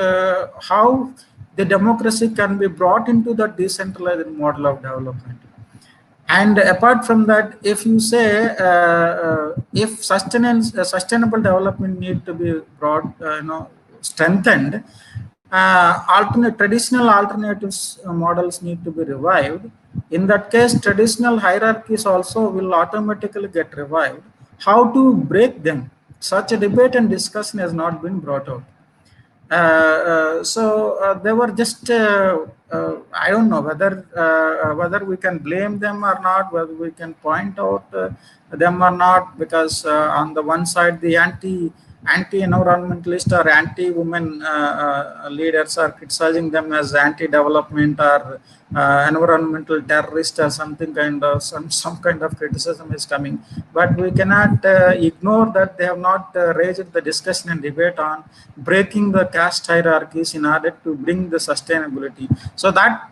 how the democracy can be brought into the decentralized model of development. And apart from that, if you say if sustainable development need to be brought, strengthened, traditional alternatives models need to be revived. In that case, traditional hierarchies also will automatically get revived. How to break them? Such a debate and discussion has not been brought out. So they were just I don't know whether we can blame them or not, whether we can point out them or not, because on the one side the anti-environmentalist or anti-women leaders are criticizing them as anti-development or environmental terrorist or something kind of some kind of criticism is coming. But we cannot ignore that they have not raised the discussion and debate on breaking the caste hierarchies in order to bring the sustainability. So that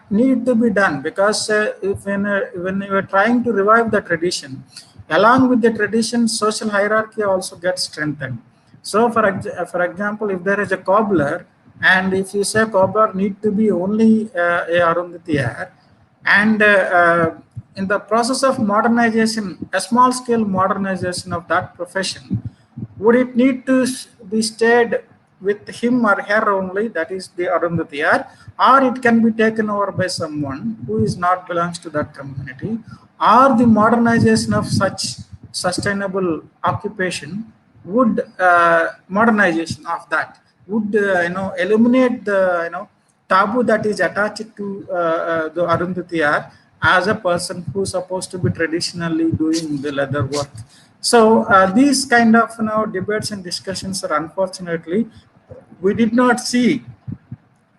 need to be done, because if when you are trying to revive the tradition, along with the tradition, social hierarchy also gets strengthened. So for example, if there is a cobbler, and if you say cobbler need to be only a Arundhati, and in the process of modernization, a small scale modernization of that profession, would it need to be stayed with him or her only, that is the Arundhatiyar, or it can be taken over by someone who is not belongs to that community, or the modernization of such sustainable occupation would modernization of that would eliminate the taboo that is attached to the Arundhatiyar as a person who is supposed to be traditionally doing the leather work. So these kind of debates and discussions are, unfortunately, we did not see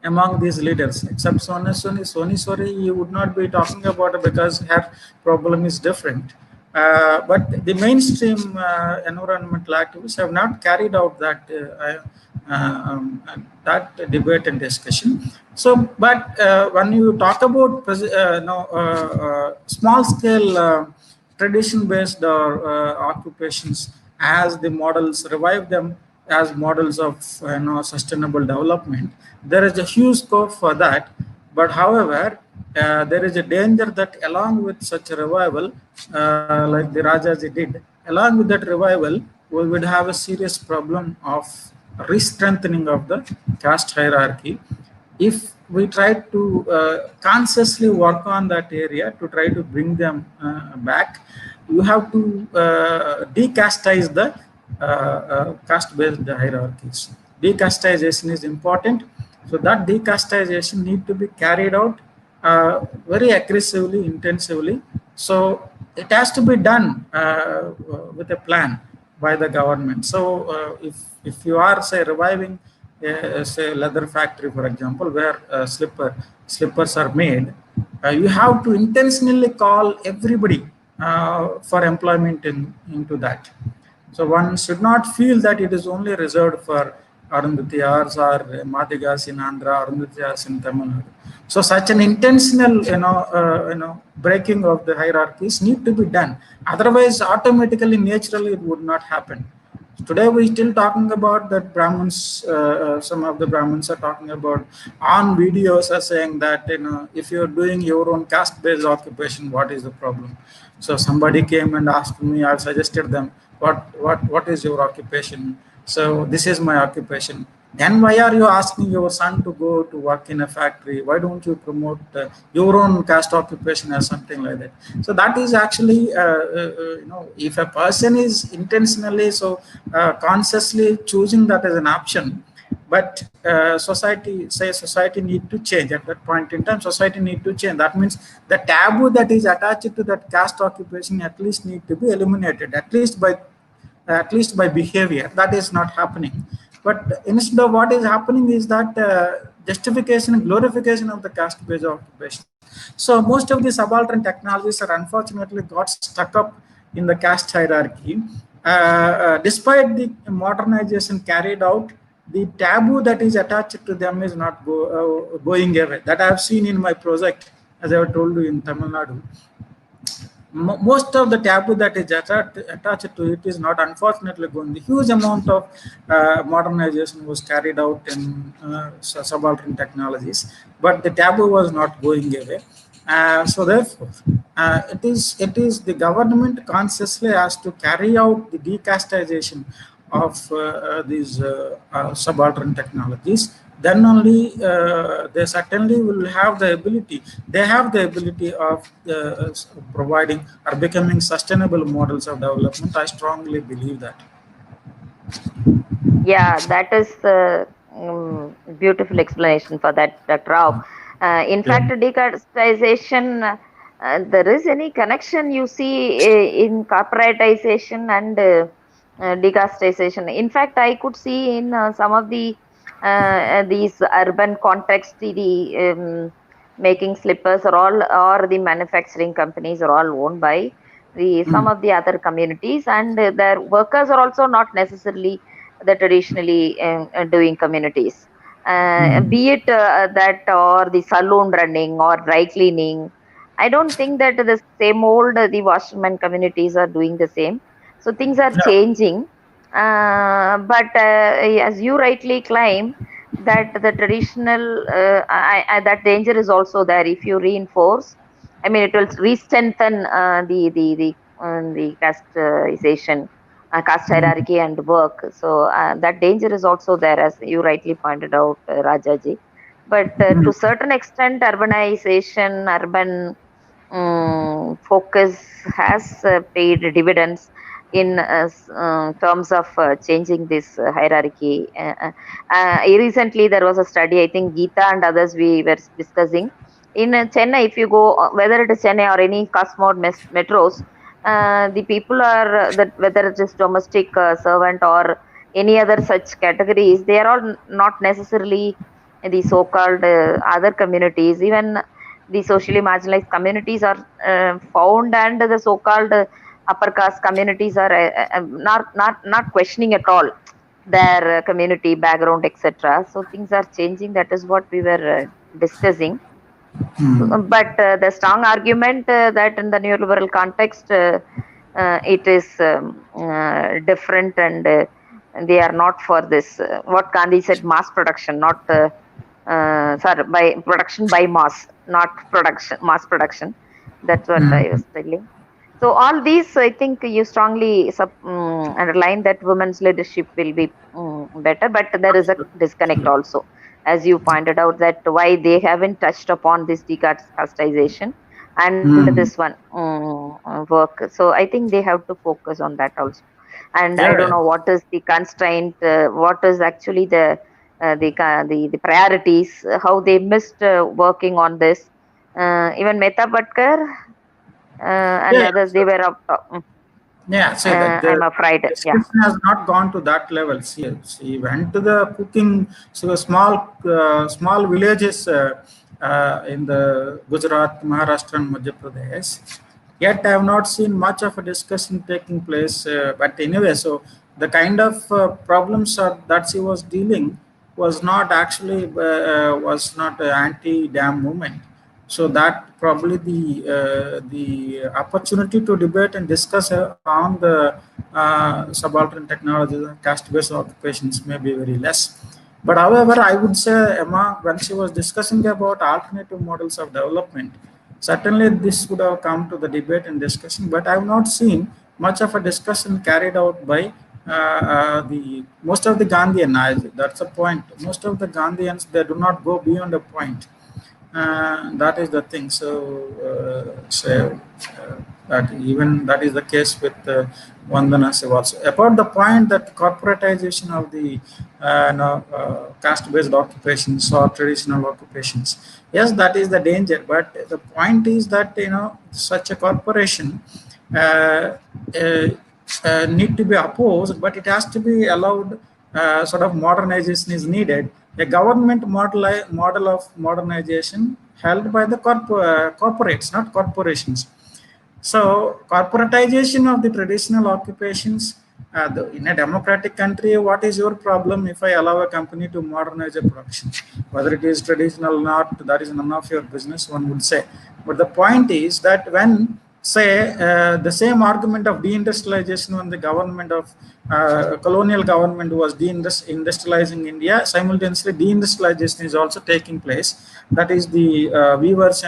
among these leaders, except Soni Sori, you would not be talking about it because her problem is different. But the mainstream environmental activists have not carried out that debate and discussion. So, but when you talk about small scale tradition-based occupations as the models, revive them as models of sustainable development, there is a huge scope for that. But however, there is a danger that along with such a revival, like the Rajaji did, along with that revival, we would have a serious problem of re-strengthening of the caste hierarchy. If we try to consciously work on that area to try to bring them back, you have to decastize the caste-based hierarchies. Decasteization is important. So that decasteization need to be carried out very aggressively, intensively. So it has to be done with a plan by the government. So if you are, say, reviving say leather factory, for example, where slippers are made, you have to intentionally call everybody for employment into that. So one should not feel that it is only reserved for Arundhathiyars or Madigas in Andhra, Arundhathiyars in Tamil Nadu. So such an intentional, breaking of the hierarchies need to be done. Otherwise, automatically, naturally, it would not happen. Today we still talking about that Brahmins. Some of the Brahmins are talking about on videos are saying that if you're doing your own caste-based occupation, what is the problem? So somebody came and asked me. I suggested them what is your occupation? So this is my occupation. Then why are you asking your son to go to work in a factory? Why don't you promote your own caste occupation or something like that? So that is actually, if a person is intentionally, so consciously choosing that as an option, but society need to change at that point in time. Society need to change. That means the taboo that is attached to that caste occupation at least need to be eliminated, at least by behavior. That is not happening. But instead of what is happening is that justification and glorification of the caste-based occupation. So most of the subaltern technologies are unfortunately got stuck up in the caste hierarchy. Despite the modernization carried out, the taboo that is attached to them is not going away. That I have seen in my project, as I have told you, in Tamil Nadu. Most of the taboo that is attached to it is not, unfortunately, going. The huge amount of modernization was carried out in subaltern technologies, but the taboo was not going away. So therefore, it is the government consciously has to carry out the decasteization of these subaltern technologies. Then only they certainly will have the ability. They have the ability of providing or becoming sustainable models of development. I strongly believe that. Yeah, that is beautiful explanation for that, Dr. Rao. In Yeah. fact, decarbonisation, there is any connection you see in corporatization and decarbonisation. In fact, I could see in some of these urban context, the making slippers are all, or the manufacturing companies are all owned by the some of the other communities, and their workers are also not necessarily the traditionally doing communities, be it that or the saloon running or dry cleaning. I don't think that the same old the washerman communities are doing the same. So things are Yeah. changing, but as you rightly claim that the traditional that danger is also there. If you reinforce, I mean, it will re-strengthen the casteization, caste hierarchy and work. So that danger is also there, as you rightly pointed out, Rajaji. But to certain extent, urbanization, urban focus has paid dividends in terms of changing this hierarchy. Recently, there was a study, I think Geeta and others we were discussing. In Chennai, if you go, whether it is Chennai or any Cosmod metros, the people are, that whether it is domestic servant or any other such categories, they are all not necessarily the so-called other communities. Even the socially marginalized communities are found, and the so-called upper caste communities are not questioning at all their community background, etc. So things are changing. That is what we were discussing. But the strong argument that in the neoliberal context, it is different, and they are not for this. What Gandhi said, mass production, not sorry, by production by mass, not production, mass production. That's what I was telling. So all these, I think you strongly underline that women's leadership will be better, but there is a disconnect also, as you pointed out, that why they haven't touched upon this decasteization and this one work. So I think they have to focus on that also. and I don't Yeah. know what is the constraint, what is actually the priorities, how they missed working on this. Even Mehta Patkar and Yeah. others, they were up. Yeah, say that the I'm afraid. Yeah. discussion has not gone to that level. She went to the cooking, so small villages in the Gujarat, Maharashtra, and Madhya Pradesh. Yet I have not seen much of a discussion taking place. But anyway, so the kind of problems that she was dealing was not actually was not an anti-dam movement. So that probably the opportunity to debate and discuss on the subaltern technologies and caste-based occupations may be very less. But however, I would say Emma, when she was discussing about alternative models of development, certainly this would have come to the debate and discussion. But I have not seen much of a discussion carried out by the most of the Gandhian. That's a point. Most of the Gandhians, they do not go beyond a point. That is the thing. That even that is the case with Vandana Shiv also. About the point that corporatization of the caste-based occupations or traditional occupations, yes, that is the danger. But the point is that such a corporation uh, uh, need to be opposed, but it has to be allowed. Sort of modernization is needed. A government model of modernization held by the corporates, not corporations. So corporatization of the traditional occupations, in a democratic country, what is your problem if I allow a company to modernize a production? Whether it is traditional or not, that is none of your business, one would say. But the point is that when, say, the same argument of deindustrialization, when the government of colonial government was deindustrializing India, simultaneously deindustrialization is also taking place. That is the weavers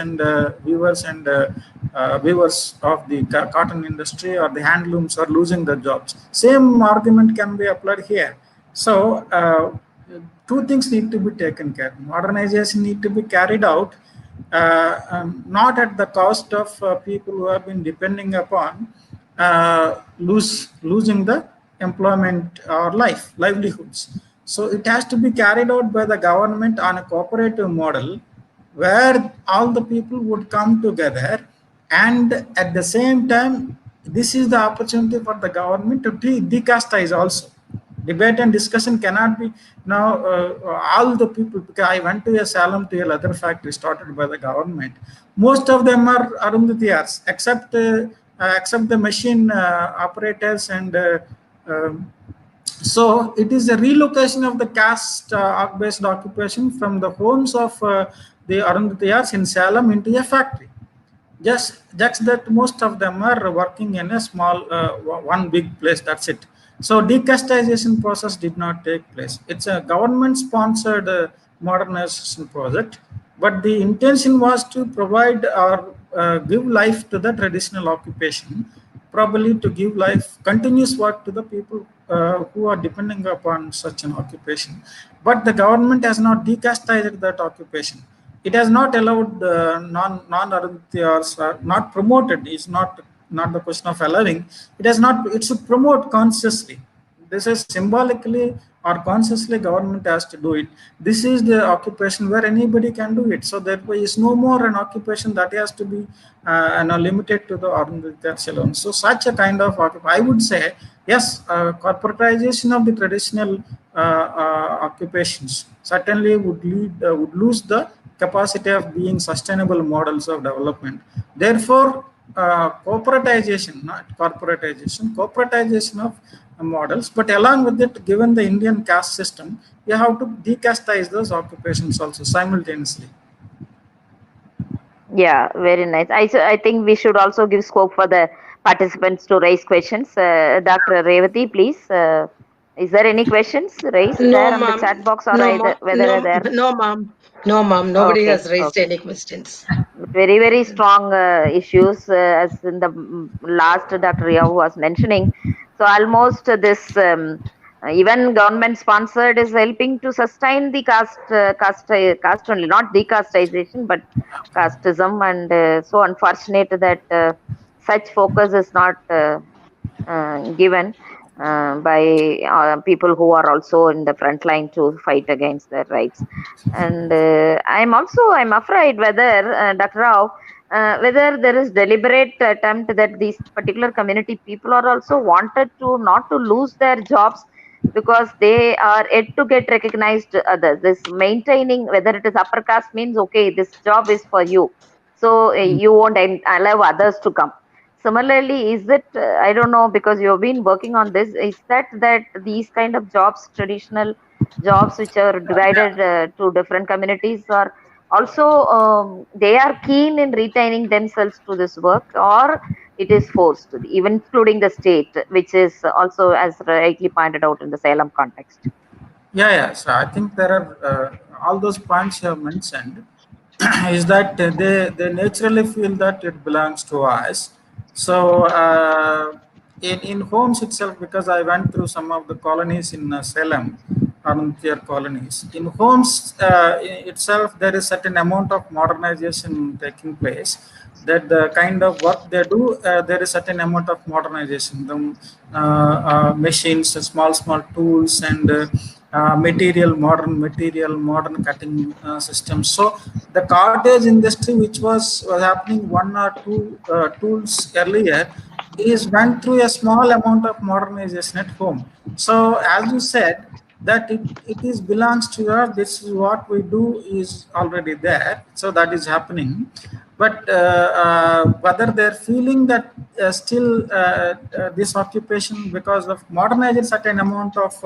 of the cotton industry or the handlooms are losing their jobs. Same argument can be applied here. So two things need to be taken care. Modernization need to be carried out, not at the cost of people who have been depending upon losing the employment or livelihoods. So it has to be carried out by the government on a cooperative model where all the people would come together, and at the same time this is the opportunity for the government to decastize also. Debate and discussion cannot be now all the people, because I went to a Salem to a leather factory started by the government. Most of them are Arundhatiyars, except the machine operators and so it is a relocation of the caste-based occupation from the homes of the Arundhatiyars in Salem into a factory. Just that most of them are working in a small one big place. That's it. So decasteization process did not take place. It's a government-sponsored modernization project, but the intention was to provide or give life to the traditional occupation, probably to give life, continuous work to the people who are depending upon such an occupation. But the government has not decastized that occupation. It has not allowed non-Arundhatiyars or not promoted. It's not the question of allowing. It has not. It should promote consciously. This is symbolically or consciously government has to do it. This is the occupation where anybody can do it. So that way is no more an occupation that has to be limited to the Arundhatiyars alone. So such a kind of I would say yes, corporatization of the traditional occupations certainly would lose the capacity of being sustainable models of development. Therefore, corporatization, not corporatization, corporatization of models, but along with it, given the Indian caste system, you have to decastize those occupations also simultaneously. Yeah, very nice. I think we should also give scope for the participants to raise questions. Dr. Revati, please. Is there any questions raised No, there on the ma'am. chat box, or No, either ma'am. whether No, they're no, ma'am. No, ma'am. Nobody okay? has raised Okay. any questions. Very, very strong issues, as in the last Dr. Rao was mentioning. So almost even government sponsored is helping to sustain the caste only, not decasteization, but casteism. And so unfortunate that such focus is not given. by people who are also in the front line to fight against their rights. And I'm afraid whether Dr. Rao, whether there is deliberate attempt that these particular community people are also wanted to not to lose their jobs because they are yet to get recognized. This maintaining whether it is upper caste means okay, this job is for you, so you won't allow others to come. Similarly, is it, I don't know, because you've been working on this, is that these kind of jobs, traditional jobs which are divided to different communities, are also they are keen in retaining themselves to this work, or it is forced, even including the state, which is also as rightly pointed out in the Salem context. Yeah, yeah. So I think there are all those points you have mentioned is that they naturally feel that it belongs to us. So in homes itself, because I went through some of the colonies in Salem, their colonies. In homes itself, there is certain amount of modernization taking place. That the kind of work they do, there is certain amount of modernization. The machines, small tools, and modern cutting systems. So the cottage industry, which was happening one or two tools earlier, is went through a small amount of modernization at home. So as you said, that it is belongs to us. This is what we do is already there. So that is happening. But whether they're feeling that this occupation, because of modernizing a certain amount of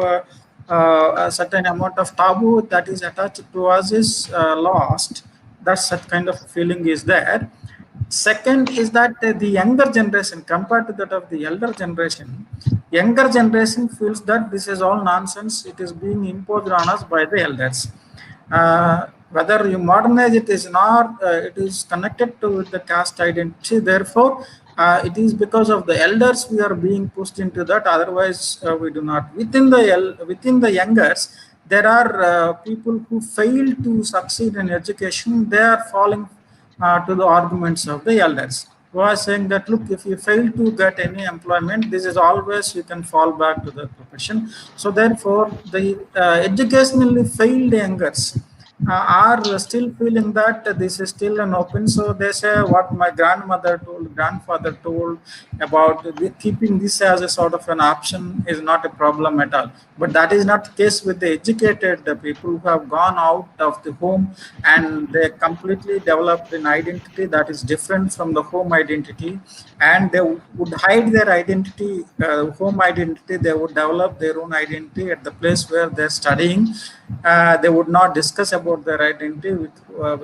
taboo that is attached to us is lost. That such kind of feeling is there. Second is that the younger generation, compared to that of the elder generation, younger generation feels that this is all nonsense. It is being imposed on us by the elders. Whether you modernize it is not, it is connected to the caste identity. Therefore, it is because of the elders we are being pushed into that. Otherwise, we do not. Within the youngers, there are people who fail to succeed in education. They are falling to the arguments of the elders, who are saying that, look, if you fail to get any employment, this is always you can fall back to the profession. So therefore, the educationally failed youngers are still feeling that this is still an open. So they say what my grandfather told about keeping this as a sort of an option is not a problem at all. But that is not the case with the educated people who have gone out of the home and they completely developed an identity that is different from the home identity, and they would hide their identity, home identity. They would develop their own identity at the place where they're studying. They would not discuss about their identity with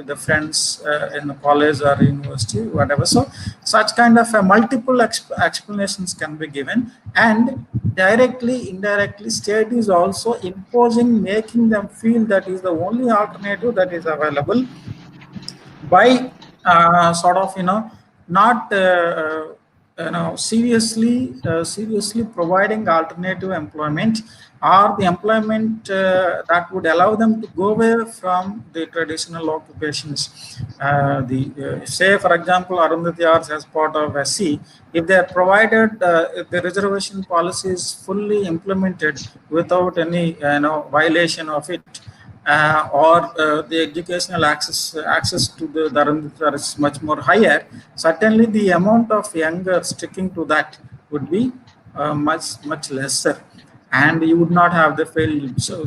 the friends in the college or university, whatever. So such kind of multiple explanations can be given, and directly, indirectly, state is also imposing, making them feel that is the only alternative that is available by sort of not seriously providing alternative employment, or the employment that would allow them to go away from the traditional occupations. Say for example, Arundhati hours as part of SC, if they are provided, if the reservation policy is fully implemented without any violation of it, or the educational access to the Dharandhita is much more higher, certainly the amount of younger sticking to that would be much lesser, and you would not have the failed. So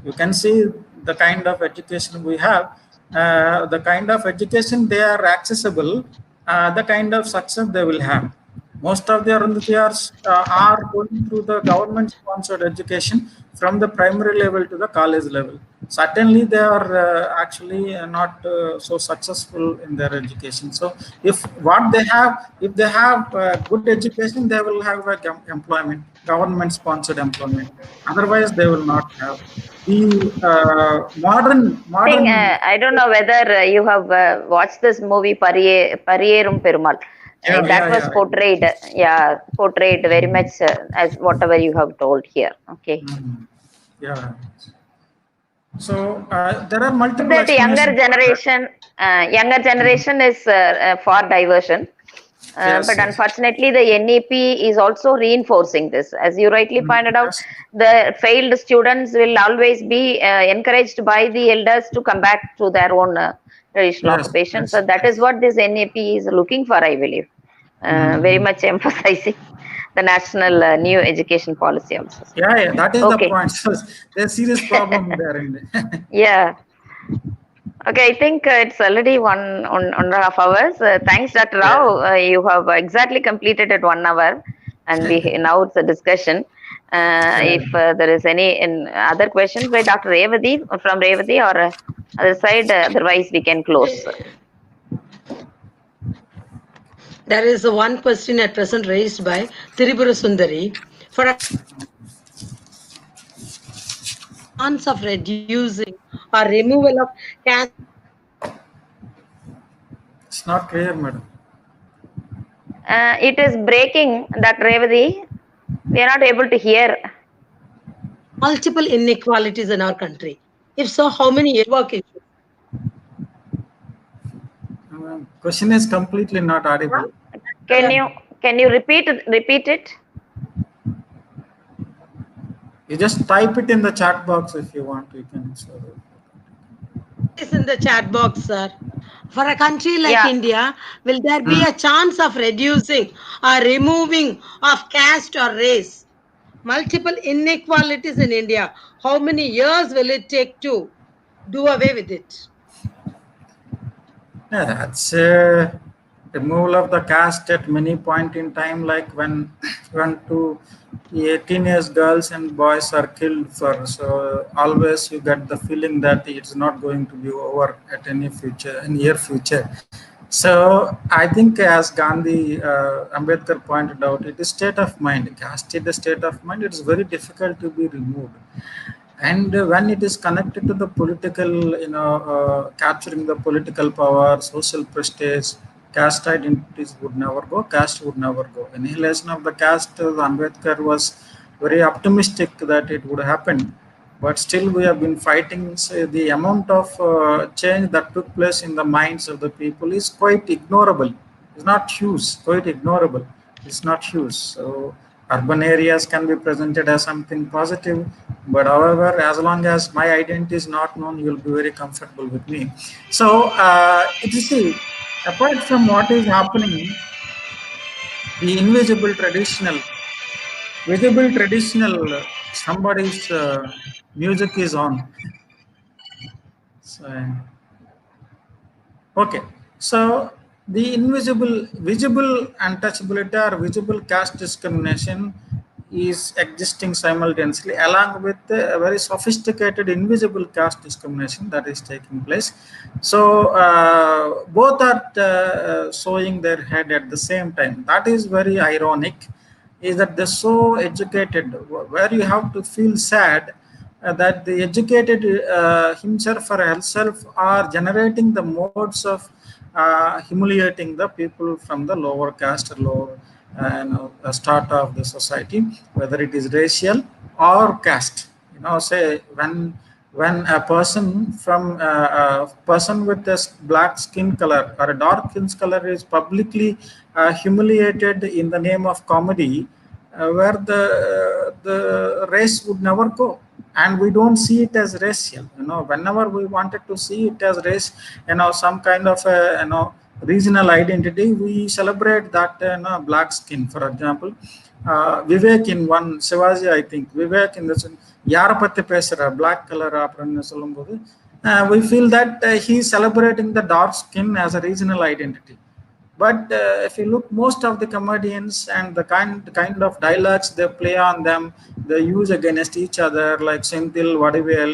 you can see the kind of education we have, the kind of education they are accessible, the kind of success they will have. Most of the Arundhatiyars are going through the government-sponsored education from the primary level to the college level. Certainly, they are actually not so successful in their education. So, if they have good education, they will have employment, government-sponsored employment. Otherwise, they will not have. The Thing, modern. I don't know whether you have watched this movie Pariyerum Perumal. Yeah, That yeah, was yeah. portrayed, portrayed very much as whatever you have told here. Okay. Mhm. Yeah. So there are Except multiple that explanations for that. younger generation is for diversion. Yes, But yes. unfortunately, the NEP is also reinforcing this. As you rightly pointed out, Yes. the failed students will always be encouraged by the elders to come back to their own traditional Yes. occupation. Yes. So that is what this NEP is looking for, I believe. Very Mm. much emphasizing the national new education policy also. Yeah, yeah, that is the Okay. point. So there's serious problem there in Yeah. Okay, I think it's already 1.5 hours. Thanks, Dr. yeah. Rao. You have exactly completed at 1 hour, and we now it's a discussion. If Yeah. there is any other questions by Dr. Revati from Revati or other side, otherwise we can close. There is one question at present raised by Tirupura Sundari. For a chance of reducing or removal of caste It's not clear, madam. It is breaking, Dr. Revati. We are not able to hear. multiple inequalities in our country? If so, how many work issues? Question is completely not audible. Can Yeah. you can you repeat it? You just type it in the chat box if you want. You can. So, Is in the chat box, sir. For a country like Yeah. India, will there be mm, a chance of reducing or removing of caste or race? Multiple inequalities in India. How many years will it take to do away with it? yeah, that's removal of the caste at many point in time, like when two 18 years girls and boys are killed for. So always you get the feeling that it's not going to be over at any future, in near future. So I think, as Gandhi, Ambedkar pointed out, it is state of mind. Caste is the state of mind. It is very difficult to be removed, and when it is connected to the political, capturing the political power, social prestige, caste identities would never go. Caste would never go. Annihilation of the caste, Ambedkar was very optimistic that it would happen, but still we have been fighting. So the amount of change that took place in the minds of the people is quite ignorable. It's not huge, quite ignorable. It's not huge. So urban areas can be presented as something positive, but however, as long as my identity is not known, you'll be very comfortable with me. So it is, see, apart from what is happening, the invisible traditional, visible traditional, somebody's music is on. So, okay, so the invisible, visible untouchability or visible caste discrimination is existing simultaneously along with a very sophisticated invisible caste discrimination that is taking place. So both are showing their head at the same time. That is very ironic. Is that they're so educated, where you have to feel sad that the educated himself or herself are generating the modes of humiliating the people from the lower caste or lower strata of the society, whether it is racial or caste. Say when a person from a person with a black skin color or a dark skin color is publicly humiliated in the name of comedy, where the race would never go, and we don't see it as racial. Whenever we wanted to see it as race, some kind of a, regional identity, we celebrate that, black skin, for example. Vivek in one Shivaji, I think Vivek in this யாரை பத்தி பேசுற black color அப்படின்னு சொல்லும்போது, we feel that he is celebrating the dark skin as a regional identity. But if you look, most of the comedians and the kind of dialogues they play on them, they use against each other, like Senthil, Vadivel,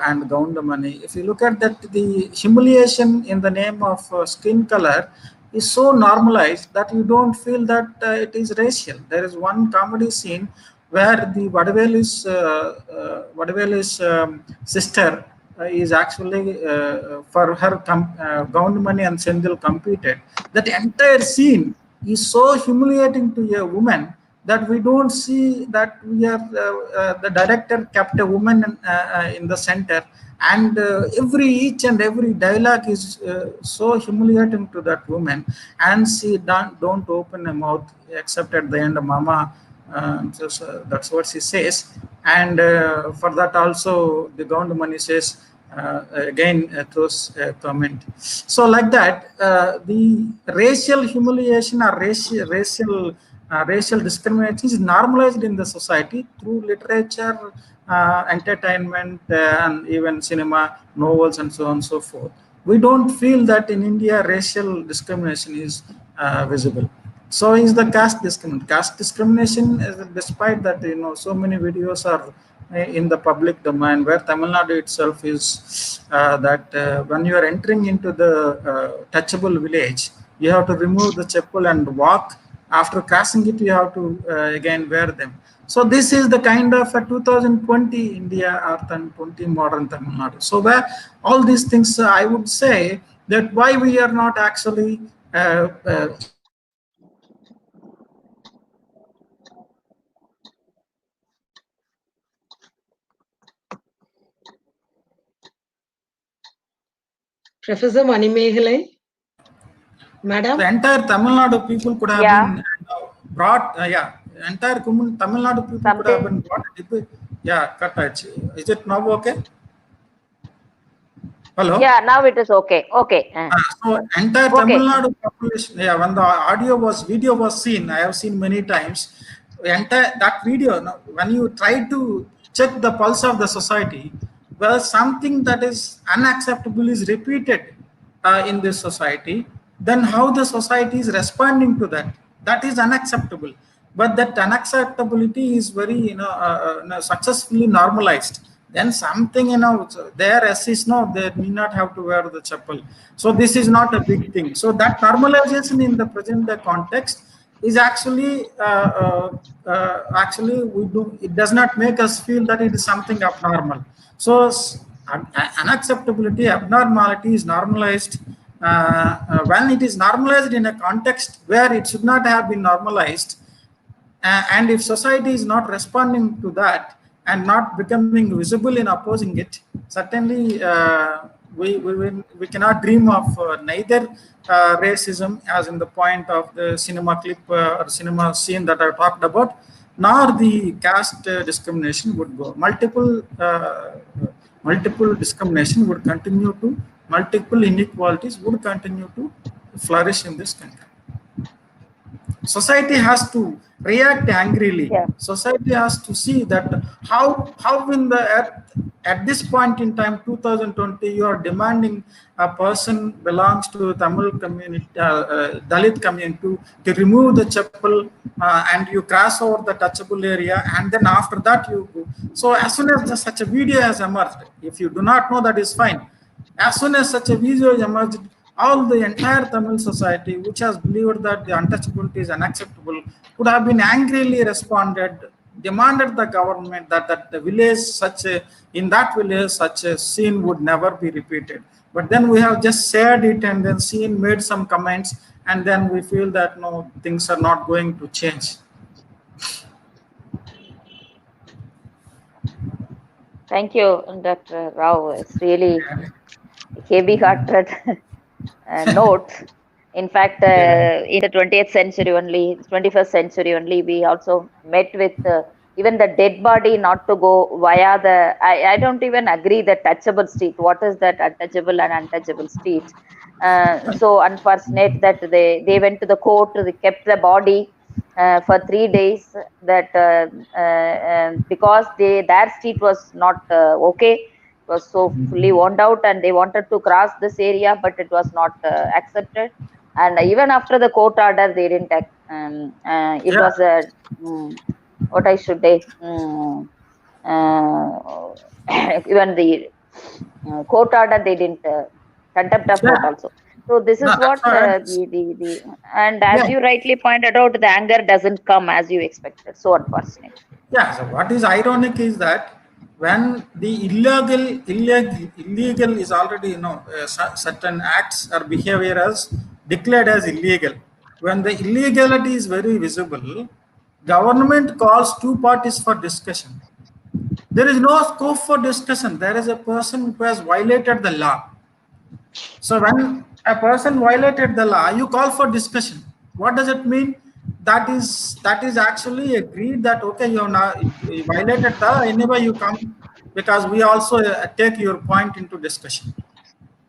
and Goundamani. If you look at that, the humiliation in the name of skin color is so normalized that you don't feel that it is racial. There is one comedy scene where the Vadiveli's sister is actually, for her Goundamani and Sendil competed. That entire scene is so humiliating to a woman that we don't see that we are the director kept a woman in the center, and each and every dialogue is so humiliating to that woman, and she don't open her mouth except at the end of mama. That's what she says, and for that also the government says again throws comment. So like that, the racial humiliation or racial discrimination is normalized in the society through literature, entertainment, and even cinema, novels, and so on and so forth. We don't feel that in India racial discrimination is visible. So is the caste discrimination. Caste discrimination, despite that, so many videos are in the public domain, where Tamil Nadu itself is that when you are entering into the touchable village, you have to remove the chappal and walk. After crossing it, you have to again wear them. So this is the kind of 2020 India or 2020 modern Tamil Nadu. So where all these things, I would say that why we are not actually Professor Manimehalai, Madam. the entire Tamil Nadu people could have Yeah. been brought, entire Tamil Nadu people could have been Something. brought. Yeah, cut. Is it now okay? Hello? Yeah, now it is okay. Okay. So entire Tamil Okay. Nadu population, yeah, when the video was seen, I have seen many times. Entire that video, when you try to check the pulse of the society, well, something that is unacceptable is repeated in this society, then how the society is responding to that? That is unacceptable. But that unacceptability is very, successfully normalized. Then something, their is no, they need not have to wear the chapel. So this is not a big thing. So that normalization in the present context is actually actually it does not make us feel that it is something abnormal. So unacceptability, abnormality is normalized when it is normalized in a context where it should not have been normalized. And if society is not responding to that and not becoming visible in opposing it, certainly we cannot dream of neither racism, as in the point of the cinema clip or cinema scene that I talked about, nor the caste discrimination would go. Multiple discrimination would continue to, multiple inequalities would continue to flourish in this country. Society has to react angrily. Yeah. Society has to see that how in the at this point in time, 2020, you are demanding a person belongs to Tamil community, Dalit community, to remove the chapel and you cross over the touchable area, and then after that you go. So as soon as such a video has emerged, if you do not know, that is fine. As soon as such a video emerged, all the entire Tamil society, which has believed that the untouchability is unacceptable, would have been angrily responded, demanded the government that the village, in that village, such a scene would never be repeated. But then we have just shared it and then made some comments, and then we feel that no, things are not going to change. Thank you, Dr. Rao. It's really heavy-hearted notes. In fact, in the 20th century only, 21st century only, we also met with even the dead body not to go via the. I don't even agree the touchable street. What is that untouchable and untouchable street? So unfortunate that they went to the court. They kept the body for 3 days. That because their street was not okay. It was so fully worn out, and they wanted to cross this area, but it was not accepted. And even after the court order, they didn't act. It was a what I should say. Even the court order, they didn't contempt of court also. So this is what and as you rightly pointed out, the anger doesn't come as you expected. So unfortunate. Yeah. So what is ironic is that when the illegal is already, certain acts or behavior as declared as illegal. When the illegality is very visible, government calls two parties for discussion. There is no scope for discussion. There is a person who has violated the law. So when a person violated the law, you call for discussion. What does it mean? That is actually agreed that okay, you violated the law. Anyway, you come because we also take your point into discussion.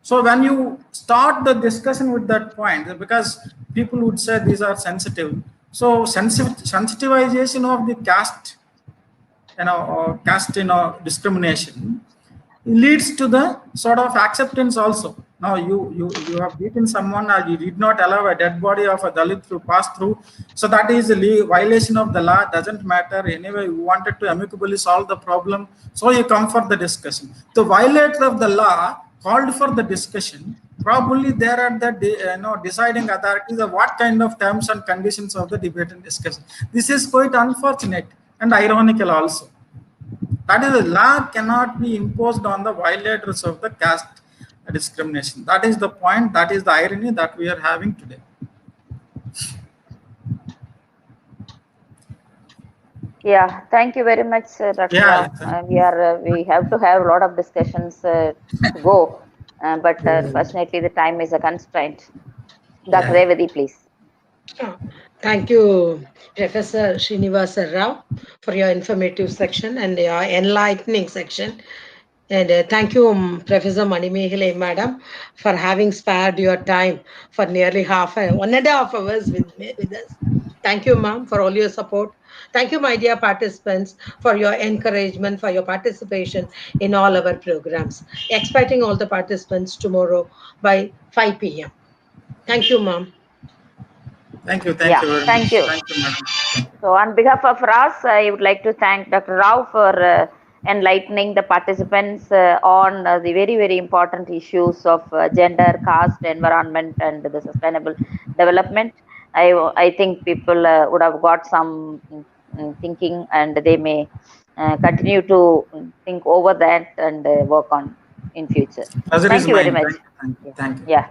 So when you start the discussion with that point, because people would say these are sensitive. So sensitivization of the caste, or caste, discrimination leads to the sort of acceptance also. Now you have beaten someone, or you did not allow a dead body of a Dalit to pass through. So that is a violation of the law. Doesn't matter anyway. You wanted to amicably solve the problem, so you come for the discussion. The violator of the law called for the discussion. Probably there are the deciding authorities of what kind of terms and conditions of the debate and discussion. This is quite unfortunate and ironical also. That is, the law cannot be imposed on the violators of the caste discrimination. That is the point. That is the irony that we are having today. Yeah, thank you very much, Dr. Yeah. Rao. We have to have a lot of discussions to go, but unfortunately the time is a constraint. Dr. Revati, please. Thank you, Professor Srinivasa Rao, for your informative section and your enlightening section. And thank you, Professor Manimegale, Madam, for having spared your time for nearly 1.5 hours with us. Thank you, ma'am, for all your support. Thank you, my dear participants, for your encouragement, for your participation in all our programs. Expecting all the participants tomorrow by 5 p.m. Thank you, ma'am. Thank you. Thank Yeah, you very thank much. you. Thank you, madam. So on behalf of us, I would like to thank Dr. Rao for enlightening the participants on the very, very important issues of gender, caste, environment, and the sustainable development. I think people would have got some thinking, and they may continue to think over that and work on in future. Pleasure is Thank you very mine. much. Thank you. Thank you. Yeah.